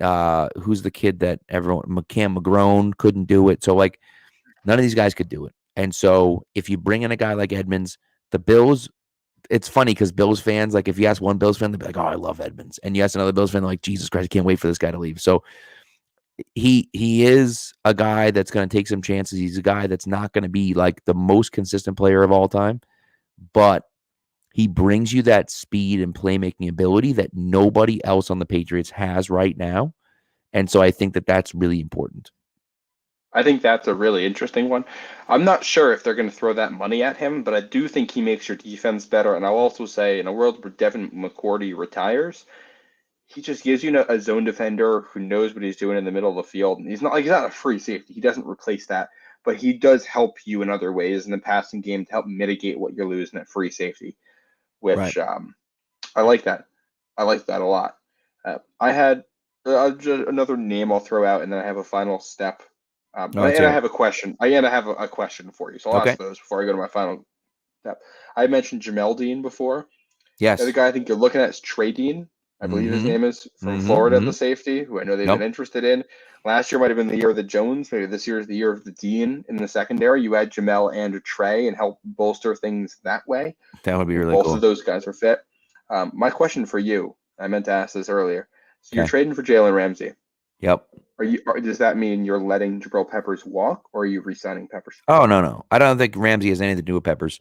who's the kid that Cam McGrone couldn't do it? So, like, none of these guys could do it. And so if you bring in a guy like Edmonds, the Bills, it's funny because Bills fans, like, if you ask one Bills fan, they'll be like, oh, I love Edmonds. And you ask another Bills fan, they're like, Jesus Christ, I can't wait for this guy to leave. So he is a guy that's going to take some chances. He's a guy that's not going to be like the most consistent player of all time, but he brings you that speed and playmaking ability that nobody else on the Patriots has right now. And so I think that that's really important. I think that's a really interesting one. I'm not sure if they're going to throw that money at him, but I do think he makes your defense better. And I'll also say, in a world where Devin McCourty retires, he just gives you a zone defender who knows what he's doing in the middle of the field. And he's not a free safety. He doesn't replace that, but he does help you in other ways in the passing game to help mitigate what you're losing at free safety, which I like that. I like that a lot. I had another name I'll throw out, and then I have a final step. I have a question. I have a question for you, so I'll ask those before I go to my final step. I mentioned Jamel Dean before. Yes. The other guy I think you're looking at is Trey Dean. I believe his name is, from Florida, the safety, who I know they've been interested in. Last year might have been the year of the Jones. Maybe this year is the year of the Dean in the secondary. You add Jamel and Trey and help bolster things that way. That would be really cool. Both of those guys are fit. My question for you, I meant to ask this earlier. So you're trading for Jalen Ramsey. Yep. Does that mean you're letting Jabril Peppers walk, or are you re-signing Peppers? Oh, no. I don't think Ramsey has anything to do with Peppers.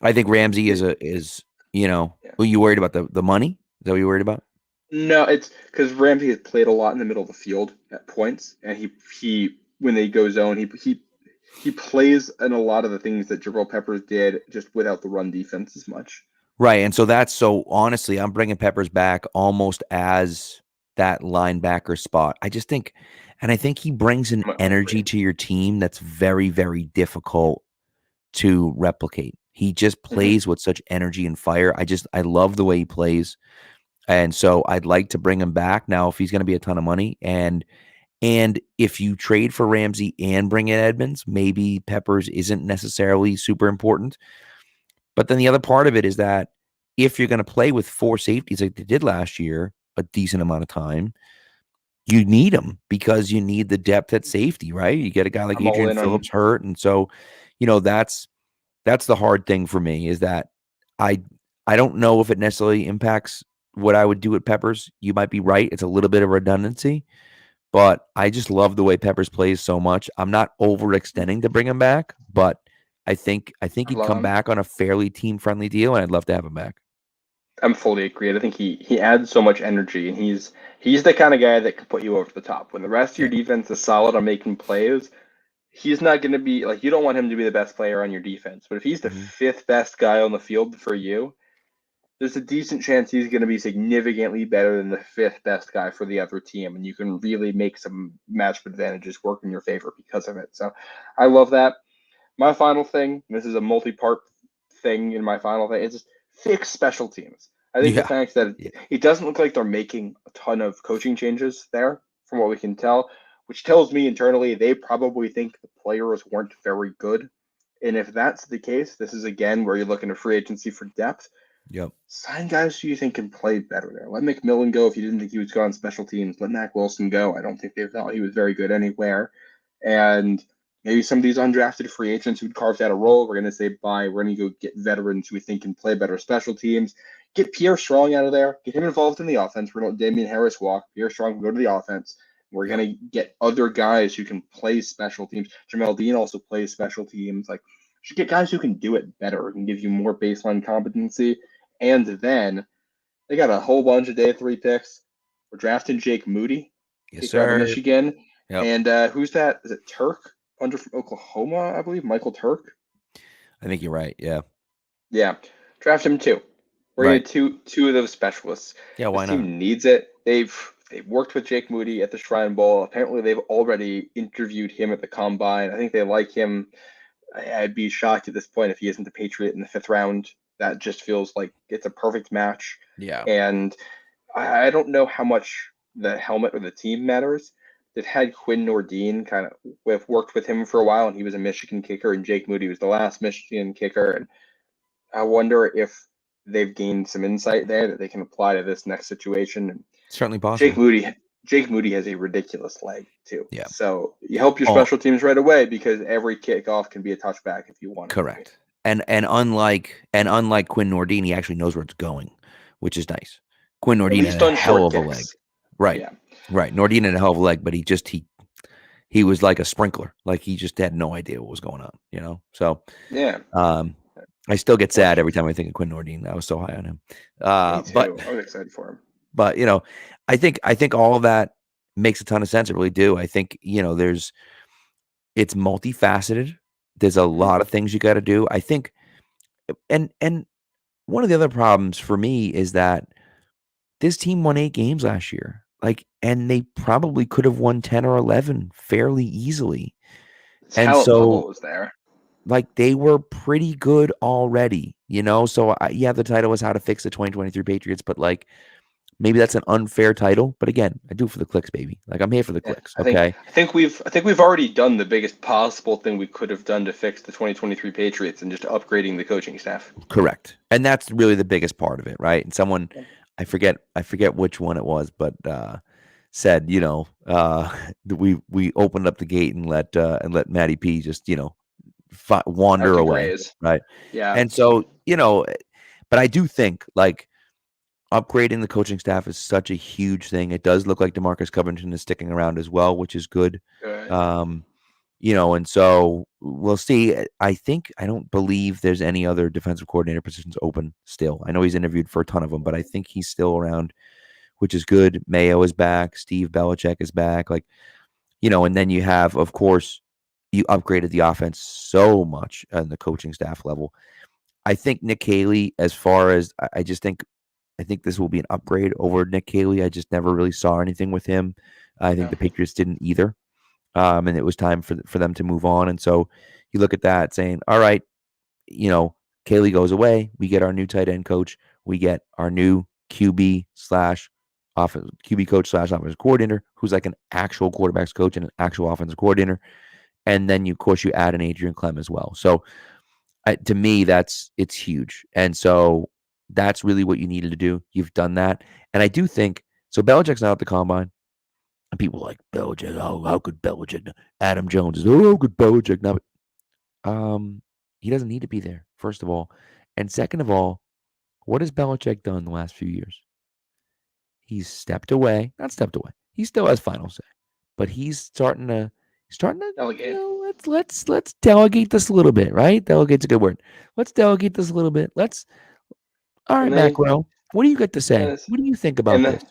I think Ramsey is who you worried about, the money? Is that what you worried about? No, it's because Ramsey has played a lot in the middle of the field at points, and he when they go zone, he plays in a lot of the things that Jabril Peppers did, just without the run defense as much. Right, and so honestly, I'm bringing Peppers back almost as that linebacker spot. I think he brings an energy to your team that's very, very difficult to replicate. He just plays with such energy and fire. I love the way he plays. And so I'd like to bring him back now if he's going to be a ton of money. And if you trade for Ramsey and bring in Edmonds, maybe Peppers isn't necessarily super important. But then the other part of it is that if you're going to play with 4 safeties like they did last year, a decent amount of time, you need them because you need the depth at safety, right? You get a guy like Adrian Phillips hurt, and so that's the hard thing for me is that I don't know if it necessarily impacts what I would do at Peppers. You might be right; it's a little bit of redundancy, but I just love the way Peppers plays so much. I'm not overextending to bring him back, but I think he'd come back on a fairly team-friendly deal, and I'd love to have him back. I'm fully agreed. I think he adds so much energy, and he's the kind of guy that can put you over the top. When the rest of your defense is solid on making plays, he's not going to be like, you don't want him to be the best player on your defense. But if he's the 5th best guy on the field for you, there's a decent chance he's going to be significantly better than the 5th best guy for the other team, and you can really make some matchup advantages work in your favor because of it. So I love that. My final thing, this is a multi-part thing in my final thing, is just fix special teams. I think the fact that it doesn't look like they're making a ton of coaching changes there, from what we can tell, which tells me internally they probably think the players weren't very good. And if that's the case, this is again where you're looking to free agency for depth. Yep. Sign guys who you think can play better there. Let McMillan go if you didn't think he was good on special teams. Let Mac Wilson go. I don't think they thought he was very good anywhere. And maybe some of these undrafted free agents who'd carved out a role, we're going to say bye. We're going to go get veterans who we think can play better special teams. Get Pierre Strong out of there. Get him involved in the offense. We're going to let Damian Harris walk. Pierre Strong can go to the offense. We're going to get other guys who can play special teams. Jamel Dean also plays special teams. Like, should get guys who can do it better and give you more baseline competency. And then they got a whole bunch of day 3 picks. We're drafting Jake Moody. Yes, sir. Michigan. Yep. And who's that? Is it Turk? Under from Oklahoma, I believe. Michael Turk. I think you're right. Yeah. Yeah. Draft him too. We're going to get two of those specialists. Yeah, why not? This team needs it. They've worked with Jake Moody at the Shrine Bowl. Apparently, they've already interviewed him at the Combine. I think they like him. I'd be shocked at this point if he isn't the Patriot in the 5th round. That just feels like it's a perfect match. Yeah. And I don't know how much the helmet or the team matters. They've had Quinn Nordine kind of worked with him for a while, and he was a Michigan kicker, and Jake Moody was the last Michigan kicker. And I wonder if they've gained some insight there that they can apply to this next situation. Certainly possible. Jake Moody has a ridiculous leg too. Yeah. So you help your special teams right away because every kickoff can be a touchback if you want. Correct. And unlike Quinn Nordine, he actually knows where it's going, which is nice. Quinn Nordine had a hell of a leg. Right. Yeah. Right. Nordine had a hell of a leg, but he was like a sprinkler. Like he just had no idea what was going on, So yeah. I still get sad every time I think of Quinn Nordine. I was so high on him. Me too. But I was excited for him. But I think all of that makes a ton of sense. I really do. I think, it's multifaceted. There's a lot of things you got to do. I think, and one of the other problems for me is that this team won 8 games last year. And they probably could have won 10 or 11 fairly easily. And so was there. They were pretty good already, So the title was How to Fix the 2023 Patriots, but maybe that's an unfair title. But again, I do it for the clicks, baby. I'm here for the clicks. Okay. I think we've already done the biggest possible thing we could have done to fix the 2023 Patriots and just upgrading the coaching staff. Correct. And that's really the biggest part of it, right? And someone, I forget which one it was, but said, we opened up the gate and let Matty P just, wander away. Right. Yeah. And so, but I do think upgrading the coaching staff is such a huge thing. It does look like DeMarcus Covington is sticking around as well, which is good. And so we'll see. I don't believe there's any other defensive coordinator positions open still. I know he's interviewed for a ton of them, but I think he's still around, which is good. Mayo is back. Steve Belichick is back. And then you have, of course, you upgraded the offense so much on the coaching staff level. I think Nick Caley, as far as I think this will be an upgrade over Nick Caley. I just never really saw anything with him. I think the Patriots didn't either. And it was time for them to move on. And so you look at that saying, all right, Caley goes away. We get our new tight end coach. We get our new QB coach / offensive coordinator, who's like an actual quarterbacks coach and an actual offensive coordinator. And then of course you add an Adrian Clem as well. So to me, it's huge. And so That's really what you needed to do. You've done that. And I do think, so Belichick's not at the combine. And people are like, Belichick, how could Belichick? Adam Jones is, how could Belichick not? He doesn't need to be there, first of all. And second of all, what has Belichick done the last few years? He's stepped away, not stepped away. He still has final say, but he's starting to Delegate. Let's delegate this a little bit, right? Delegate's a good word. Let's delegate this a little bit. All right, Macro, what do you got to say? What do you think about this?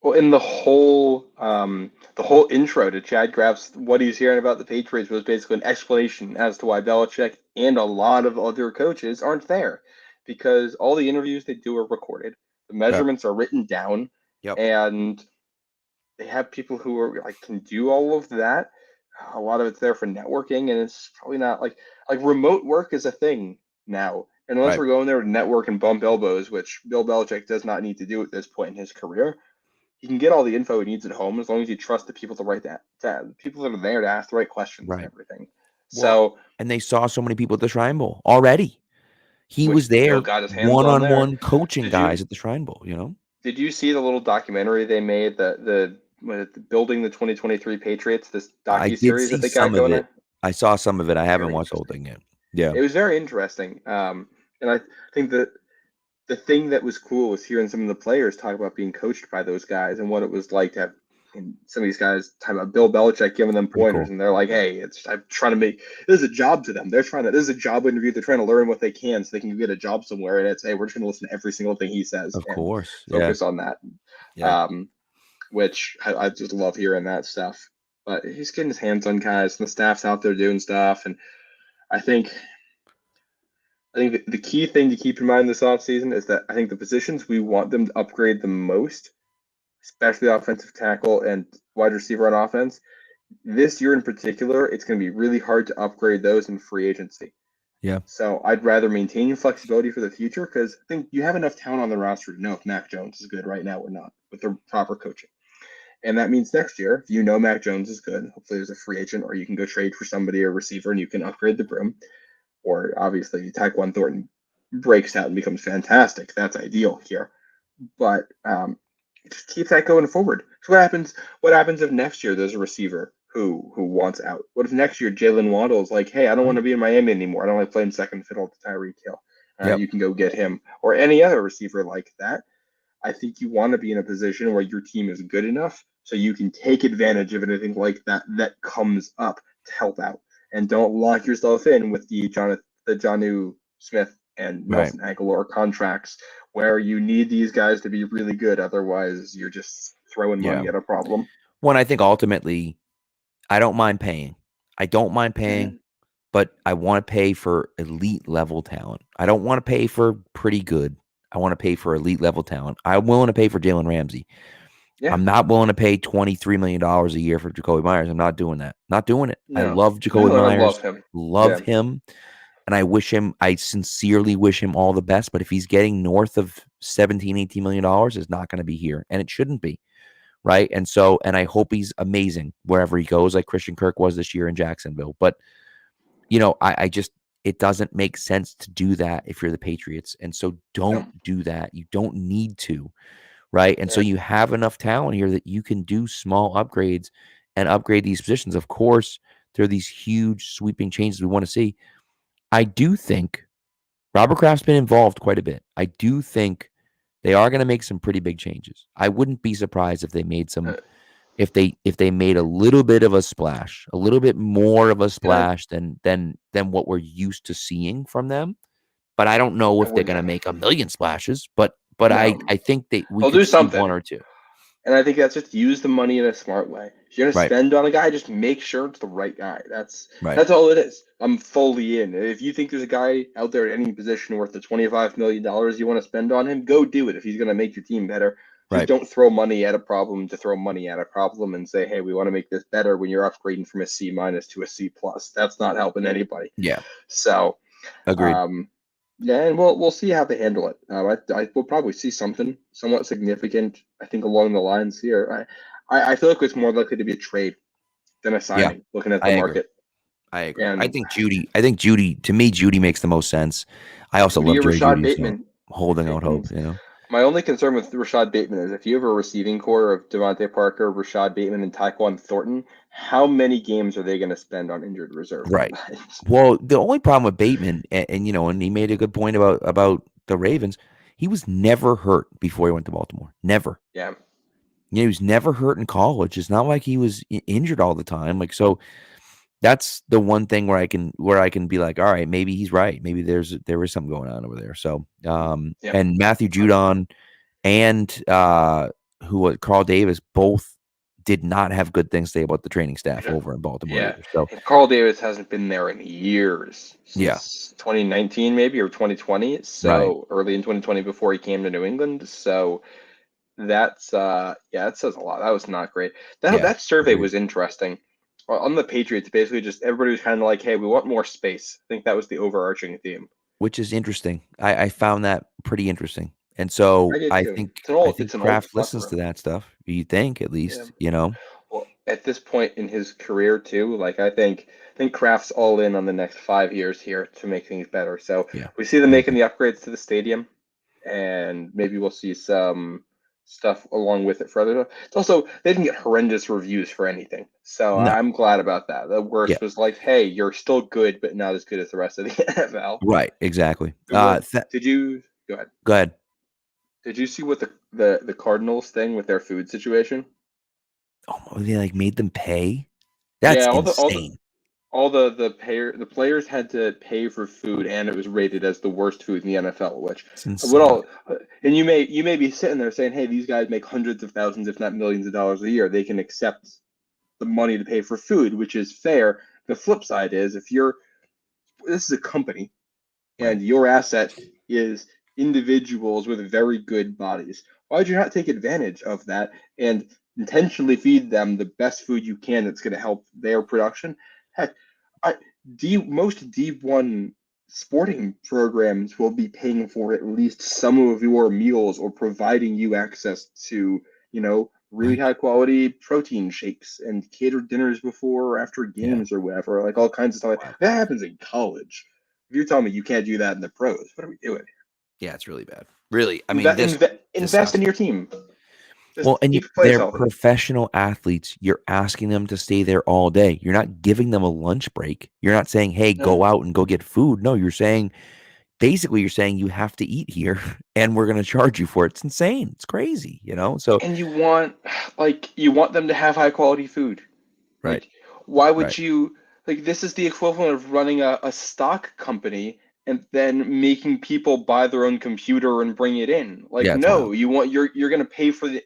Well, in the whole intro to Chad Graff's what he's hearing about the Patriots was basically an explanation as to why Belichick and a lot of other coaches aren't there, because all the interviews they do are recorded, the measurements are written down, and they have people who are like can do all of that. A lot of it's there for networking, and it's probably not like remote work is a thing now. And unless we're going there to network and bump elbows, which Bill Belichick does not need to do at this point in his career, he can get all the info he needs at home as long as you trust the people to write that people that are there to ask the right questions and everything. Well, and they saw so many people at the Shrine Bowl already. He was there one-on-one coaching guys at the Shrine Bowl, you know? Did you see the little documentary they made, the Building the 2023 Patriots, this docuseries that they got going on? I saw some of it. I haven't watched the whole thing yet. Yeah. It was very interesting. And I think that the thing that was cool was hearing some of the players talk about being coached by those guys and what it was like to have some of these guys talk about Bill Belichick giving them pointers, and they're like, "Hey, I'm trying to make this is a job to them. This is a job interview. They're trying to learn what they can so they can get a job somewhere." And it's, "Hey, we're just going to listen to every single thing he says, of course, focus on that." Yeah. Which I just love hearing that stuff. But he's getting his hands on guys, and the staff's out there doing stuff, and I think the key thing to keep in mind this offseason is that I think the positions we want them to upgrade the most, especially offensive tackle and wide receiver on offense, this year in particular, it's going to be really hard to upgrade those in free agency. Yeah. So I'd rather maintain flexibility for the future, because I think you have enough talent on the roster to know if Mac Jones is good right now or not with the proper coaching. And that means next year, if you know Mac Jones is good, hopefully there's a free agent, or you can go trade for somebody or receiver and you can upgrade the room. Or obviously Tyquan Thornton breaks out and becomes fantastic. That's ideal here. But just keep that going forward. So what happens if next year there's a receiver who wants out? What if next year Jalen Waddle is like, "Hey, I don't want to be in Miami anymore. I don't like playing second fiddle to Tyreek Hill." You can go get him, or any other receiver like that. I think you want to be in a position where your team is good enough so you can take advantage of anything like that comes up to help out. And don't lock yourself in with the Jonnu Smith and Nelson Aguilar contracts, where you need these guys to be really good. Otherwise, you're just throwing money at a problem. Well, I think ultimately, I don't mind paying. But I want to pay for elite level talent. I don't want to pay for pretty good. I want to pay for elite level talent. I'm willing to pay for Jalen Ramsey. Yeah. I'm not willing to pay $23 million a year for Jacoby Myers. I'm not doing that. Not doing it. No. I love Jacoby Myers. Love him. And I sincerely wish him all the best. But if he's getting north of $17, $18 million, it's not going to be here. And it shouldn't be. Right. And I hope he's amazing wherever he goes, like Christian Kirk was this year in Jacksonville. But, it doesn't make sense to do that if you're the Patriots. And so don't do that. You don't need to. Right. And so you have enough talent here that you can do small upgrades and upgrade these positions. Of course, there are these huge sweeping changes we want to see. I do think Robert Kraft's been involved quite a bit. I do think they are going to make some pretty big changes. I wouldn't be surprised if they made if they made a little bit of a splash, a little bit more of a splash than what we're used to seeing from them. But I don't know if they're going to make a million splashes. But I think we could see one or two. And I think that's just use the money in a smart way. If you're going to spend on a guy, just make sure it's the right guy. That's all it is. I'm fully in. If you think there's a guy out there at any position worth the $25 million you want to spend on him, go do it if he's going to make your team better. Just don't throw money at a problem to throw money at a problem and say, "Hey, we want to make this better," when you're upgrading from a C- to a C+. That's not helping anybody. Yeah. So, agreed. Yeah, and we'll see how they handle it. I will probably see something somewhat significant, I think, along the lines here. I feel like it's more likely to be a trade than a signing, looking at the market. I agree. And I think Judy, to me, Judy makes the most sense. I also love Jerry Rashad Judy. Bateman. holding out hope, My only concern with Rashad Bateman is if you have a receiving core of Devontae Parker, Rashad Bateman, and Tyquan Thornton, how many games are they going to spend on injured reserve? Right. Well, the only problem with Bateman, and he made a good point about the Ravens, he was never hurt before he went to Baltimore. Never. Yeah. He was never hurt in college. It's not like he was injured all the time. Like, so that's the one thing where I can be like, all right, maybe he's right. Maybe there is something going on over there. So, and Matthew Judon and Carl Davis both did not have good things to say about the training staff over in Baltimore. Yeah. Either, so and Carl Davis hasn't been there in years. Since 2019 maybe or 2020. So early in 2020 before he came to New England. So that's it says a lot. That was not great. That survey was interesting. On the Patriots, basically just everybody was kind of like, hey, we want more space. I think that was the overarching theme. Which is interesting. I found that pretty interesting. And so I think Kraft listens to that stuff. You think, at least, Well, at this point in his career too, like I think Kraft's all in on the next 5 years here to make things better. So we see them making the upgrades to the stadium, and maybe we'll see some stuff along with it further. It's also they didn't get horrendous reviews for anything, so I'm glad about that. The worst was like, hey, you're still good, but not as good as the rest of the NFL. Right, exactly. Did you go ahead? Go ahead. Did you see what the Cardinals thing with their food situation? Oh, they made them pay? That's insane. All the players had to pay for food, and it was rated as the worst food in the NFL. Which and you may be sitting there saying, "Hey, these guys make hundreds of thousands, if not millions of dollars a year. They can accept the money to pay for food, which is fair." The flip side is this is a company, and your asset is individuals with very good bodies. Why would you not take advantage of that and intentionally feed them the best food you can that's going to help their production? Heck, most D1 sporting programs will be paying for at least some of your meals or providing you access to, really high quality protein shakes and catered dinners before or after games or whatever, like all kinds of stuff. That happens in college. If you're telling me you can't do that in the pros, what are we doing? Yeah, it's really bad. Really, I mean, invest in your team. They're professional athletes. You're asking them to stay there all day. You're not giving them a lunch break. You're not saying, hey, go out and go get food. No, you're saying you have to eat here and we're going to charge you for it. It's insane. It's crazy, So, and you want them to have high quality food. Right. Why would you, this is the equivalent of running a stock company and then making people buy their own computer and bring it in. No, you're going to pay for the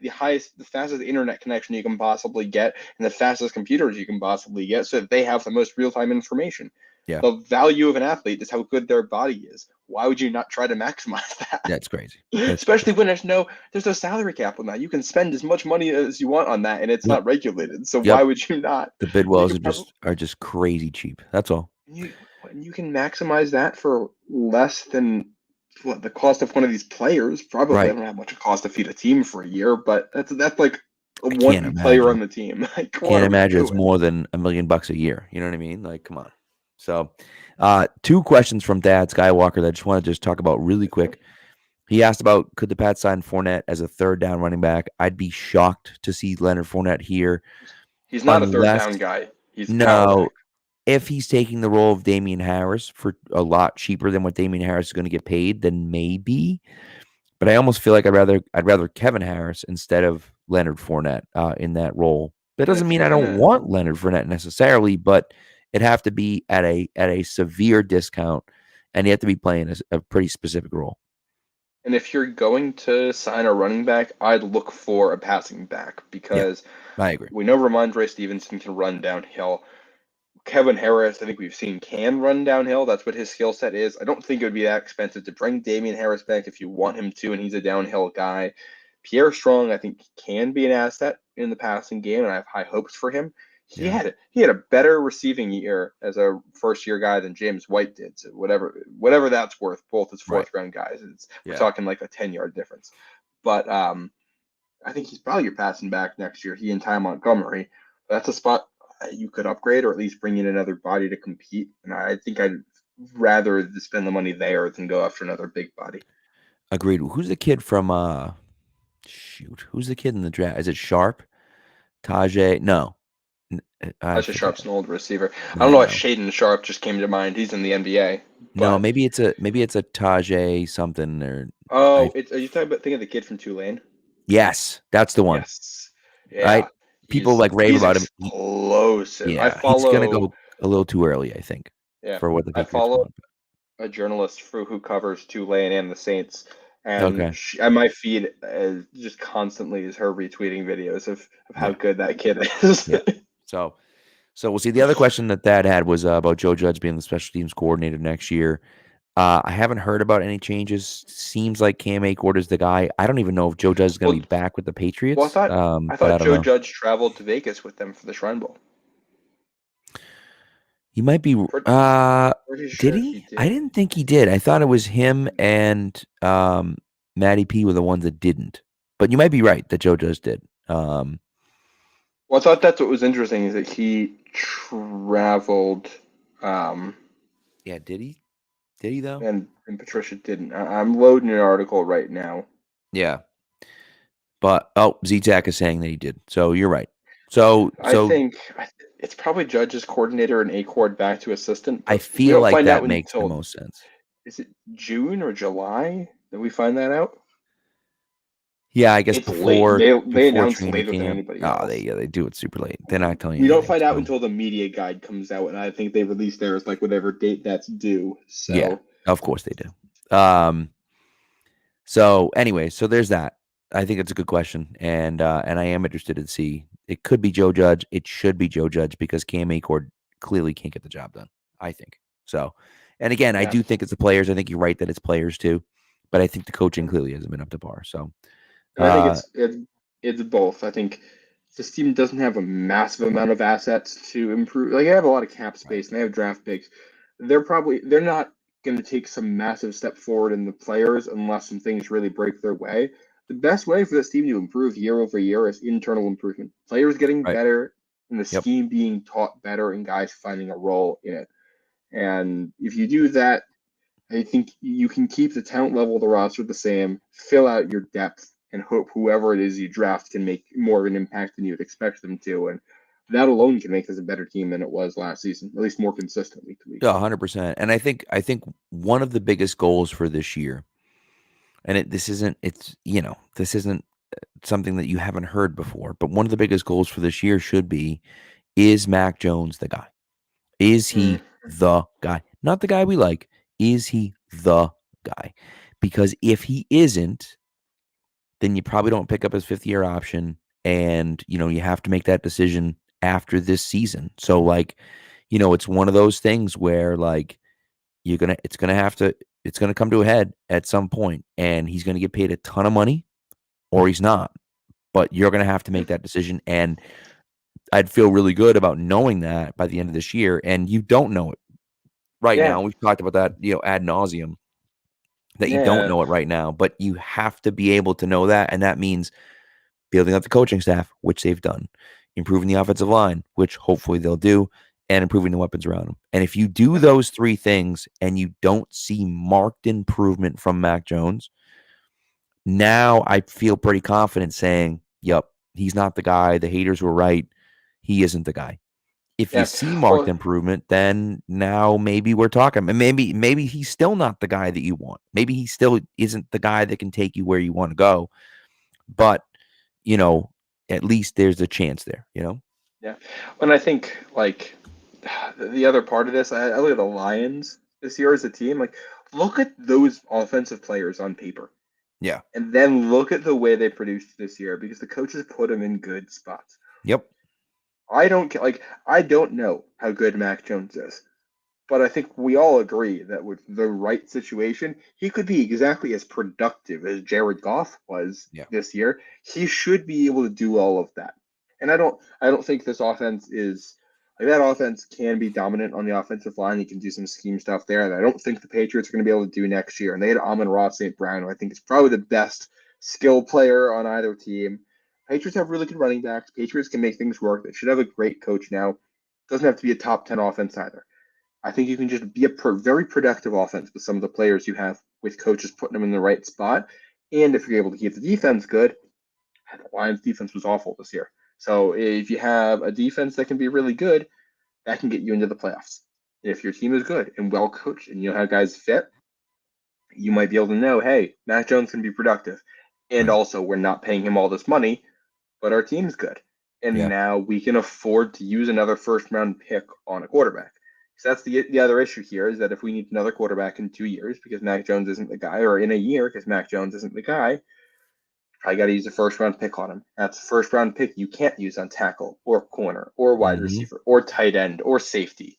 fastest internet connection you can possibly get and the fastest computers you can possibly get so that they have the most real-time information. Yeah. The value of an athlete is how good their body is. Why would you not try to maximize that? That's crazy. Especially when there's no salary cap on that. You can spend as much money as you want on that, and it's not regulated. So why would you not? The bidwells are just crazy cheap. That's all. You can maximize that for less than the cost of one of these players. Probably I don't have much it cost to feed a team for a year, but that's like one player on the team. Can't imagine it's more than $1 million a year. You know what I mean? Come on. So, 2 questions from Dad Skywalker that I just want to talk about really quick. He asked about, could the Pats sign Fournette as a third down running back? I'd be shocked to see Leonard Fournette here. He's not a third down guy. He's if he's taking the role of Damian Harris for a lot cheaper than what Damian Harris is going to get paid, then maybe. But I almost feel like I'd rather Kevin Harris instead of Leonard Fournette in that role. That doesn't mean I don't want Leonard Fournette necessarily, but it'd have to be at a severe discount, and you have to be playing a pretty specific role. And if you're going to sign a running back, I'd look for a passing back because I agree. We know Ramondre Stevenson can run downhill. Kevin Harris, I think we've seen, can run downhill. That's what his skill set is. I don't think it would be that expensive to bring Damian Harris back if you want him to, and he's a downhill guy. Pierre Strong, I think, can be an asset in the passing game, and I have high hopes for him. He had a better receiving year as a first-year guy than James White did. So whatever that's worth, both as fourth-round guys, we're talking like a 10-yard difference. But I think he's probably your passing back next year. He and Ty Montgomery. That's a spot you could upgrade or at least bring in another body to compete. And I think I'd rather spend the money there than go after another big body. Agreed. Who's the kid from who's the kid in the draft? Is it Sharp? Tajay? No. I Elijah forget. Sharp's an old receiver. I don't I know why know. Shaden Sharp just came to mind. He's in the NBA. No, But maybe it's a Tajay something or I are you talking about thinking of the kid from Tulane? yes, that's the one. Yes. Right? Yeah. People He's like rave he's about him. explosive. Yeah, he's gonna go a little too early, I think, Yeah. for what the I Patriots follow want. a journalist who covers Tulane and the Saints, and Okay. and my feed just constantly is her retweeting videos of how Yeah. good that kid is. Yeah. So we'll see. The other question that had was about Joe Judge being the special teams coordinator next year. I haven't heard about any changes. Seems like Cam Akord is the guy. I don't even know if Joe Judge is going to Well, be back with the well, Patriots. I But thought I don't Joe know. Judge traveled to Vegas with them for the Shrine Bowl. He might be. Pretty Did sure he he? I did. didn't think he did. I thought it was him and Matty P were the ones that didn't. But you might be right that Joe Judge did. Well, I thought that's what was interesting is that he traveled, Yeah, did he? Did he though? and Patricia didn't. I'm loading an article right now. Yeah. But Z-Tac is saying that he did. So you're right. So I think it's probably Judge's coordinator and Acord back to assistant, I but we feel don't like find out that makes the until, most sense. is it June or July that we find that out? Yeah, I guess It's late. before They announce training later than camp. anybody Oh, else. they do it super late. They're not telling you We don't anything. find out So until the media guide comes out, and I think they release theirs like whatever date that's due. yeah, So of course they do. So anyway, so there's that. I think it's a good question, and I am interested to see. It could be Joe Judge. It should be Joe Judge because Cam Akord clearly can't get the job done. I think so. And again, I yeah, do think it's the players. I think you're right that it's players too, but I think the coaching clearly hasn't been up to par. So, and I think uh, it's both. I think this team doesn't have a massive amount of assets to improve. Like they have a lot of cap right, space and they have draft picks. They're not going to take some massive step forward in the players unless some things really break their way. The best way for this team to improve year over year is internal improvement. Players getting right, better and the yep, scheme being taught better and guys finding a role in it. And if you do that, I think you can keep the talent level of the roster the same, fill out your depth, and hope whoever it is you draft can make more of an impact than you'd expect them to. And that alone can make this a better team than it was last season, at least more consistent week to week. yeah, 100%. And I think one of the biggest goals for this year, and this isn't this isn't something that you haven't heard before, but one of the biggest goals for this year should be: is Mac Jones the guy? Is Mm. he the guy? Not the guy we like. Is he the guy? Because if he isn't, then you probably don't pick up his 5th-year option, and you have to make that decision after this season. So like, it's one of those things where like it's gonna come to a head at some point, and he's gonna get paid a ton of money, or he's not. But you're gonna have to make that decision, and I'd feel really good about knowing that by the end of this year. And you don't know it right Yeah, now. We've talked about that, ad nauseum, that you don't yeah, know it right now, but you have to be able to know that. And that means building up the coaching staff, which they've done, improving the offensive line, which hopefully they'll do, and improving the weapons around them. And if you do those 3 things and you don't see marked improvement from Mac Jones, now I feel pretty confident saying, yep, he's not the guy. The haters were right. He isn't the guy. If you yeah. see marked Well, improvement, then now maybe we're talking. And maybe he's still not the guy that you want. Maybe he still isn't the guy that can take you where you want to go. But, at least there's a chance there, yeah. When I think like the other part of this, I look at the Lions this year as a team. Like, look at those offensive players on paper. Yeah. And then look at the way they produced this year because the coaches put them in good spots. Yep. I don't know how good Mac Jones is, but I think we all agree that with the right situation, he could be exactly as productive as Jared Goff was Yeah. this year. He should be able to do all of that. And I don't think this offense is like that offense can be dominant on the offensive line. He can do some scheme stuff there. And I don't think the Patriots are going to be able to do next year. And they had Amon-Ra St. Brown, who I think is probably the best skill player on either team. Patriots have really good running backs. Patriots can make things work. They should have a great coach now. Doesn't have to be a top 10 offense either. I think you can just be a very productive offense with some of the players you have with coaches putting them in the right spot. And if you're able to keep the defense good, the Lions defense was awful this year. So if you have a defense that can be really good, that can get you into the playoffs. If your team is good and well coached and you know how guys fit, you might be able to know, hey, Mac Jones can be productive. And also, we're not paying him all this money, but our team's good. And now we can afford to use another first round pick on a quarterback. So that's the other issue here is that if we need another quarterback in 2 years because Mac Jones isn't the guy, or in a year because Mac Jones isn't the guy, I got to use a first round pick on him. That's a first round pick you can't use on tackle or corner or wide receiver or tight end or safety.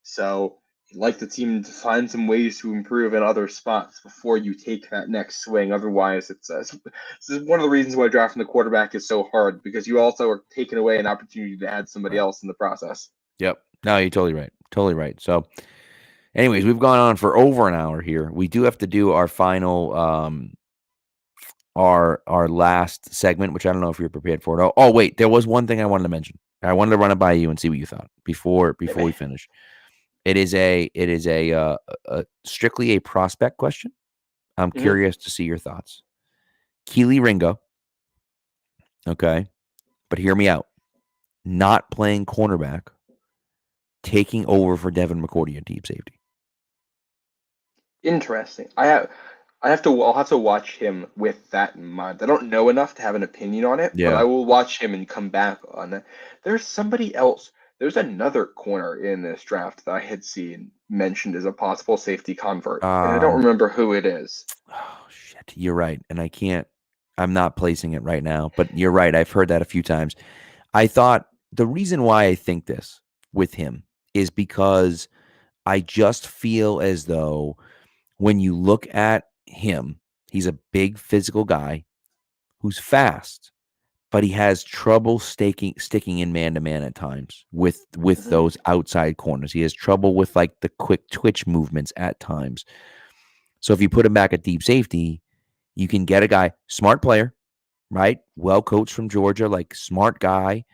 So you'd like the team to find some ways to improve in other spots before you take that next swing. Otherwise, this is one of the reasons why drafting the quarterback is so hard, because you also are taking away an opportunity to add somebody else in the process. Yep. No, you're totally right. Totally right. So anyways, we've gone on for over an hour here. We do have to do our final our last segment, which I don't know if you're prepared for it. Oh, wait, there was one thing I wanted to mention. I wanted to run it by you and see what you thought before we finish. It is a strictly a prospect question. I'm curious to see your thoughts. Keely Ringo. Okay. But hear me out. Not playing cornerback, taking over for Devin McCourty at deep safety. Interesting. I'll have to watch him with that in mind. I don't know enough to have an opinion on it, but I will watch him and come back on it. There's somebody else. There's another corner in this draft that I had seen mentioned as a possible safety convert, and I don't remember who it is. Oh, shit. You're right. And I'm not placing it right now, but you're right. I've heard that a few times. I thought the reason why I think this with him is because I just feel as though when you look at him, he's a big physical guy who's fast, but he has trouble sticking in man-to-man at times with those outside corners. He has trouble with like the quick twitch movements at times. So if you put him back at deep safety, you can get a guy, smart player, right? Well coached from Georgia, like smart guy,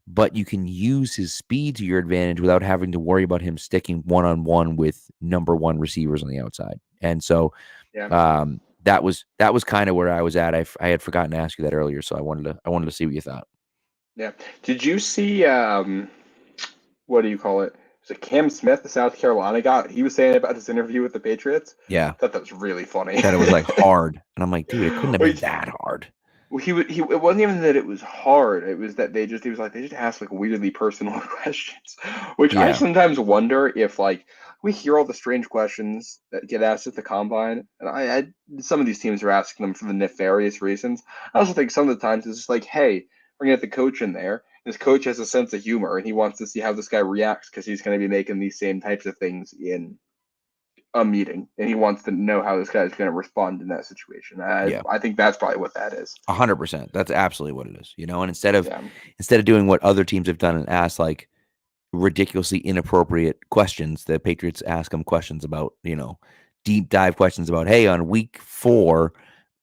but you can use his speed to your advantage without having to worry about him sticking one-on-one with number one receivers on the outside. And so that was kind of where I was at. I had forgotten to ask you that earlier, so I wanted to see what you thought. Yeah. Did you see what do you call it? Was it Cam Smith, the South Carolina guy? He was saying about his interview with the Patriots. Yeah. I thought that was really funny. That it was like hard. And I'm like, dude, it couldn't have been that hard. Well, it wasn't even that it was hard. It was that they just asked like weirdly personal questions, which I sometimes wonder if like we hear all the strange questions that get asked at the combine, and I some of these teams are asking them for the nefarious reasons. I also think some of the times it's just like, hey, we're gonna get the coach in there. This coach has a sense of humor, and he wants to see how this guy reacts because he's going to be making these same types of things in a meeting, and he wants to know how this guy's going to respond in that situation. I think that's probably what that is. 100%. That's absolutely what it is. And instead of doing what other teams have done and ask like ridiculously inappropriate questions, the Patriots ask him questions about, deep dive questions about, hey, on week 4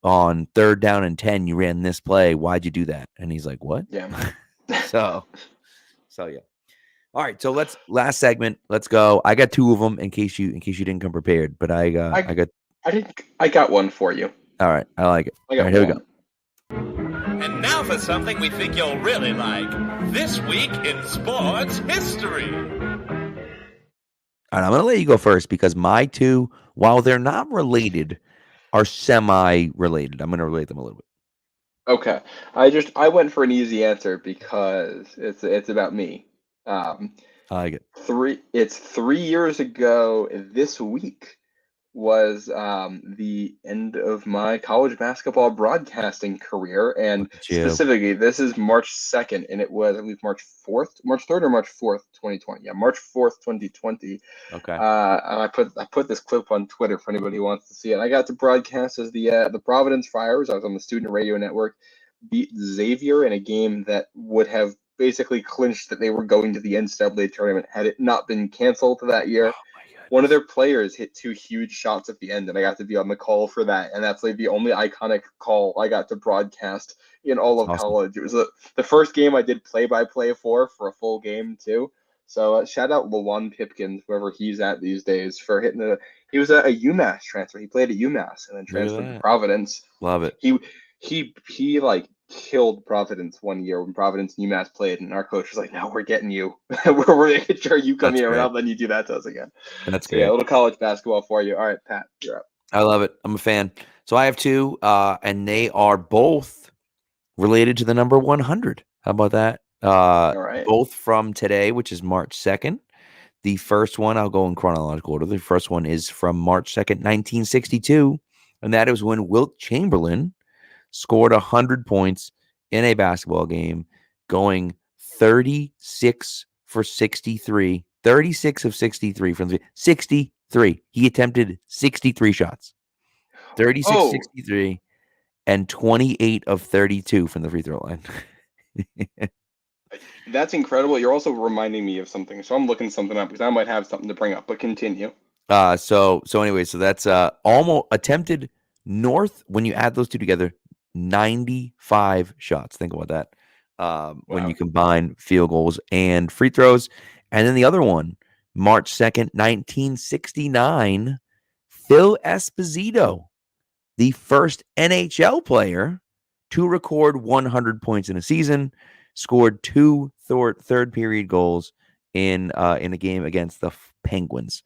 on 3rd down and 10, you ran this play. Why'd you do that? And he's like, what? Yeah. So yeah. All right. So last segment. Let's go. I got 2 of them in case you didn't come prepared, but I got one for you. All right. I like it. All right, here we go. And now for something we think you'll really like. This week in sports history. All right, I'm going to let you go first because my 2, while they're not related, are semi-related. I'm going to relate them a little bit. Okay. I went for an easy answer because it's about me. I like it. 3 years ago this week was the end of my college basketball broadcasting career, and specifically this is March 2nd, and it was I believe March 3rd or March 4th, 2020. Yeah, March 4th, 2020. Okay. And I put this clip on Twitter for anybody who wants to see it. I got to broadcast as the Providence Friars. I was on the Student Radio Network, beat Xavier in a game that would have basically clinched that they were going to the NCAA tournament had it not been canceled that year. One of their players hit 2 huge shots at the end, and I got to be on the call for that. And that's like the only iconic call I got to broadcast in all of college. It was the first game I did play-by-play for a full game too. So shout out Lawan Pipkins, wherever he's at these days, for hitting the. He was a UMass transfer. He played at UMass and then transferred to Providence. Love it. He like killed Providence one year when Providence and UMass played, and our coach was like, "No, we're getting you. we're making sure you come here. We're not letting you do that to us again." That's so great. Yeah, a little college basketball for you. All right, Pat, you're up. I love it. I'm a fan. So I have two, and they are both related to the number 100. How about that? All right. Both from today, which is March 2nd. The first one, I'll go in chronological order. The first one is from March 2nd, 1962, and that is when Wilt Chamberlain scored 100 points in a basketball game, going 36 for 63, 36 of 63 from 63. He attempted 63 shots, 36, 63, and 28 of 32 from the free throw line. That's incredible. You're also reminding me of something, so I'm looking something up because I might have something to bring up. But continue. So that's almost attempted north. When you add those two together, 95 shots. Think about that. When you combine field goals and free throws, and then the other one, March 2nd, 1969, Phil Esposito, the first NHL player to record 100 points in a season, scored two third period goals in a game against the Penguins.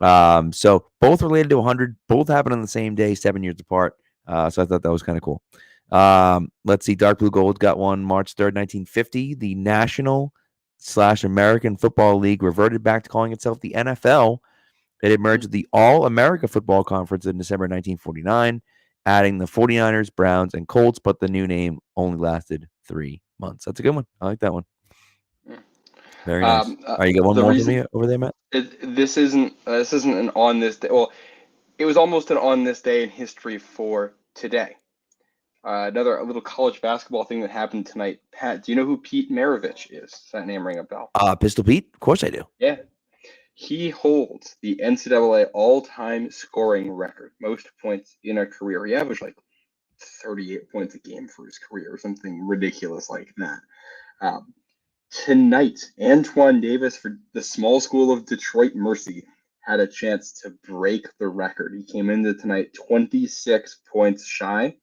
So both related to 100, both happened on the same day, 7 years apart. So I thought that was kind of cool. Let's see. Dark Blue Gold got one March 3rd, 1950. The National/American Football League reverted back to calling itself the NFL. It emerged with the All-America Football Conference in December 1949, adding the 49ers, Browns, and Colts, but the new name only lasted 3 months. That's a good one. I like that one. Very nice. You got one more for me over there, Matt? This isn't an on this day. Well, it was almost an on this day in history for today. A little college basketball thing that happened tonight. Pat, do you know who Pete Maravich is? Does that name ring a bell? Pistol Pete? Of course I do. Yeah. He holds the NCAA all-time scoring record, most points in a career. He averaged like 38 points a game for his career, or something ridiculous like that. Tonight, Antoine Davis for the small school of Detroit Mercy had a chance to break the record. He came into tonight 26 points shy.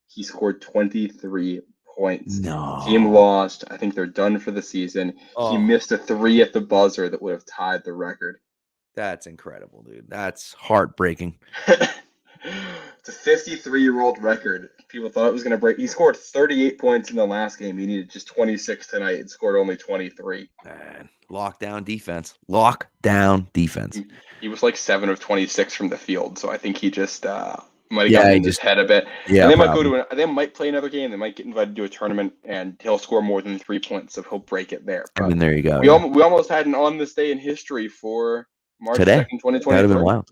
He scored 23 points. No. Team lost. I think they're done for the season. He missed a 3 at the buzzer that would have tied the record. That's incredible, dude. That's heartbreaking. It's a 53-year-old record. People thought it was going to break. He scored 38 points in the last game. He needed just 26 tonight and scored only 23. Man, lockdown defense. Lockdown defense. He was like 7 of 26 from the field, so I think he just might have gotten in his head a bit. Yeah, and they might play another game. They might get invited to a tournament, and he'll score more than 3 points, so he'll break it there. But there you go. We almost had an on this day in history for March 2nd, 2023. That would have been wild.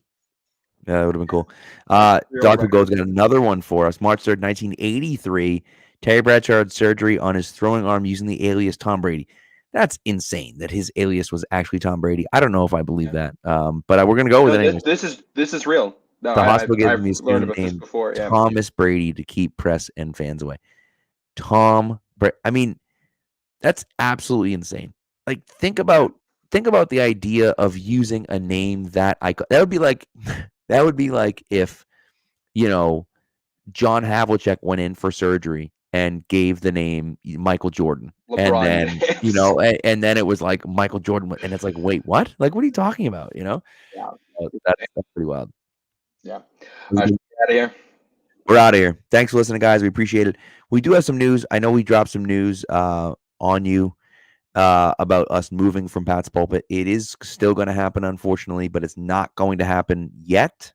Yeah, that would have been cool. Dr. Gold's got another one for us. March 3rd, 1983. Terry Bradshaw had surgery on his throwing arm using the alias Tom Brady. That's insane that his alias was actually Tom Brady. I don't know if I believe that. But we're going to go with it. This is real. No, the hospital gave him the learned about this before. Yeah. Thomas Brady to keep press and fans away. I mean, that's absolutely insane. Like, think about the idea of using a name that that would be like if, John Havlicek went in for surgery and gave the name Michael Jordan. LeBron and then, and then it was like Michael Jordan. And it's like, wait, what? Like, what are you talking about? Yeah. That's pretty wild. Yeah. Out of here. We're out of here. Thanks for listening, guys. We appreciate it. We do have some news. I know we dropped some news on you about us moving from Pat's Pulpit. It is still going to happen, unfortunately, but it's not going to happen yet.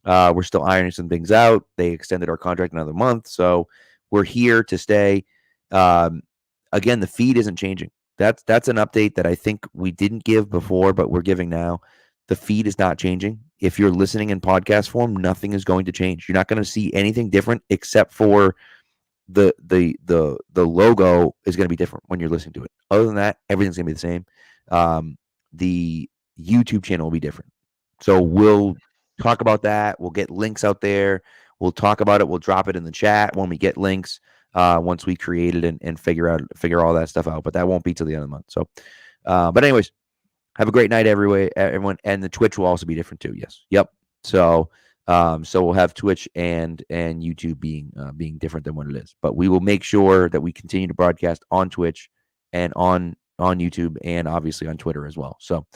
We're still ironing some things out. They extended our contract another month, so we're here to stay. Again, the feed isn't changing. That's an update that I think we didn't give before, but we're giving now. The feed is not changing. If you're listening in podcast form, nothing is going to change. You're not going to see anything different except for the logo is going to be different when you're listening to it. Other than that, everything's going to be the same. The YouTube channel will be different. So we'll talk about that. We'll get links out there. We'll talk about it. We'll drop it in the chat when we get links once we create it and figure all that stuff out. But that won't be till the end of the month. So But anyways, have a great night, everyone. And the Twitch will also be different too. Yes. Yep. So we'll have Twitch and YouTube being different than what it is. But we will make sure that we continue to broadcast on Twitch and on YouTube and obviously on Twitter as well. So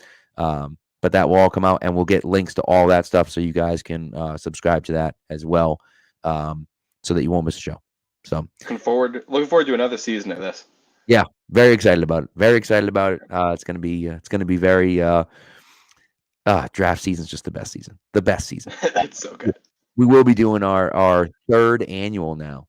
but that will all come out, and we'll get links to all that stuff so you guys can subscribe to that as well, so that you won't miss a show. So looking forward to another season of this. Yeah, very excited about it. Very excited about it. It's gonna be very draft season's just the best season. The best season. It's so good. We will be doing our third annual now.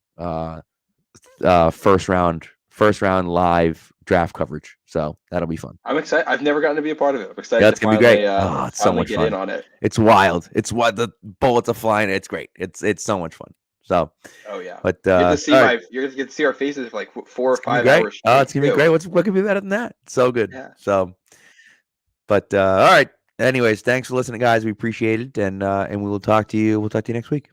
First round live draft coverage. So that'll be fun. I'm excited. I've never gotten to be a part of it. I'm excited. That's gonna be great. It's so much get fun. In on it. It's wild. It's what the bullets are flying. It's great. It's so much fun. So. Oh yeah. But you're gonna get to see our faces for like 4 or 5 hours. Oh, it's gonna be great. What could be better than that? It's so good. Yeah. So. But all right. Anyways, thanks for listening, guys. We appreciate it, and we will talk to you. We'll talk to you next week.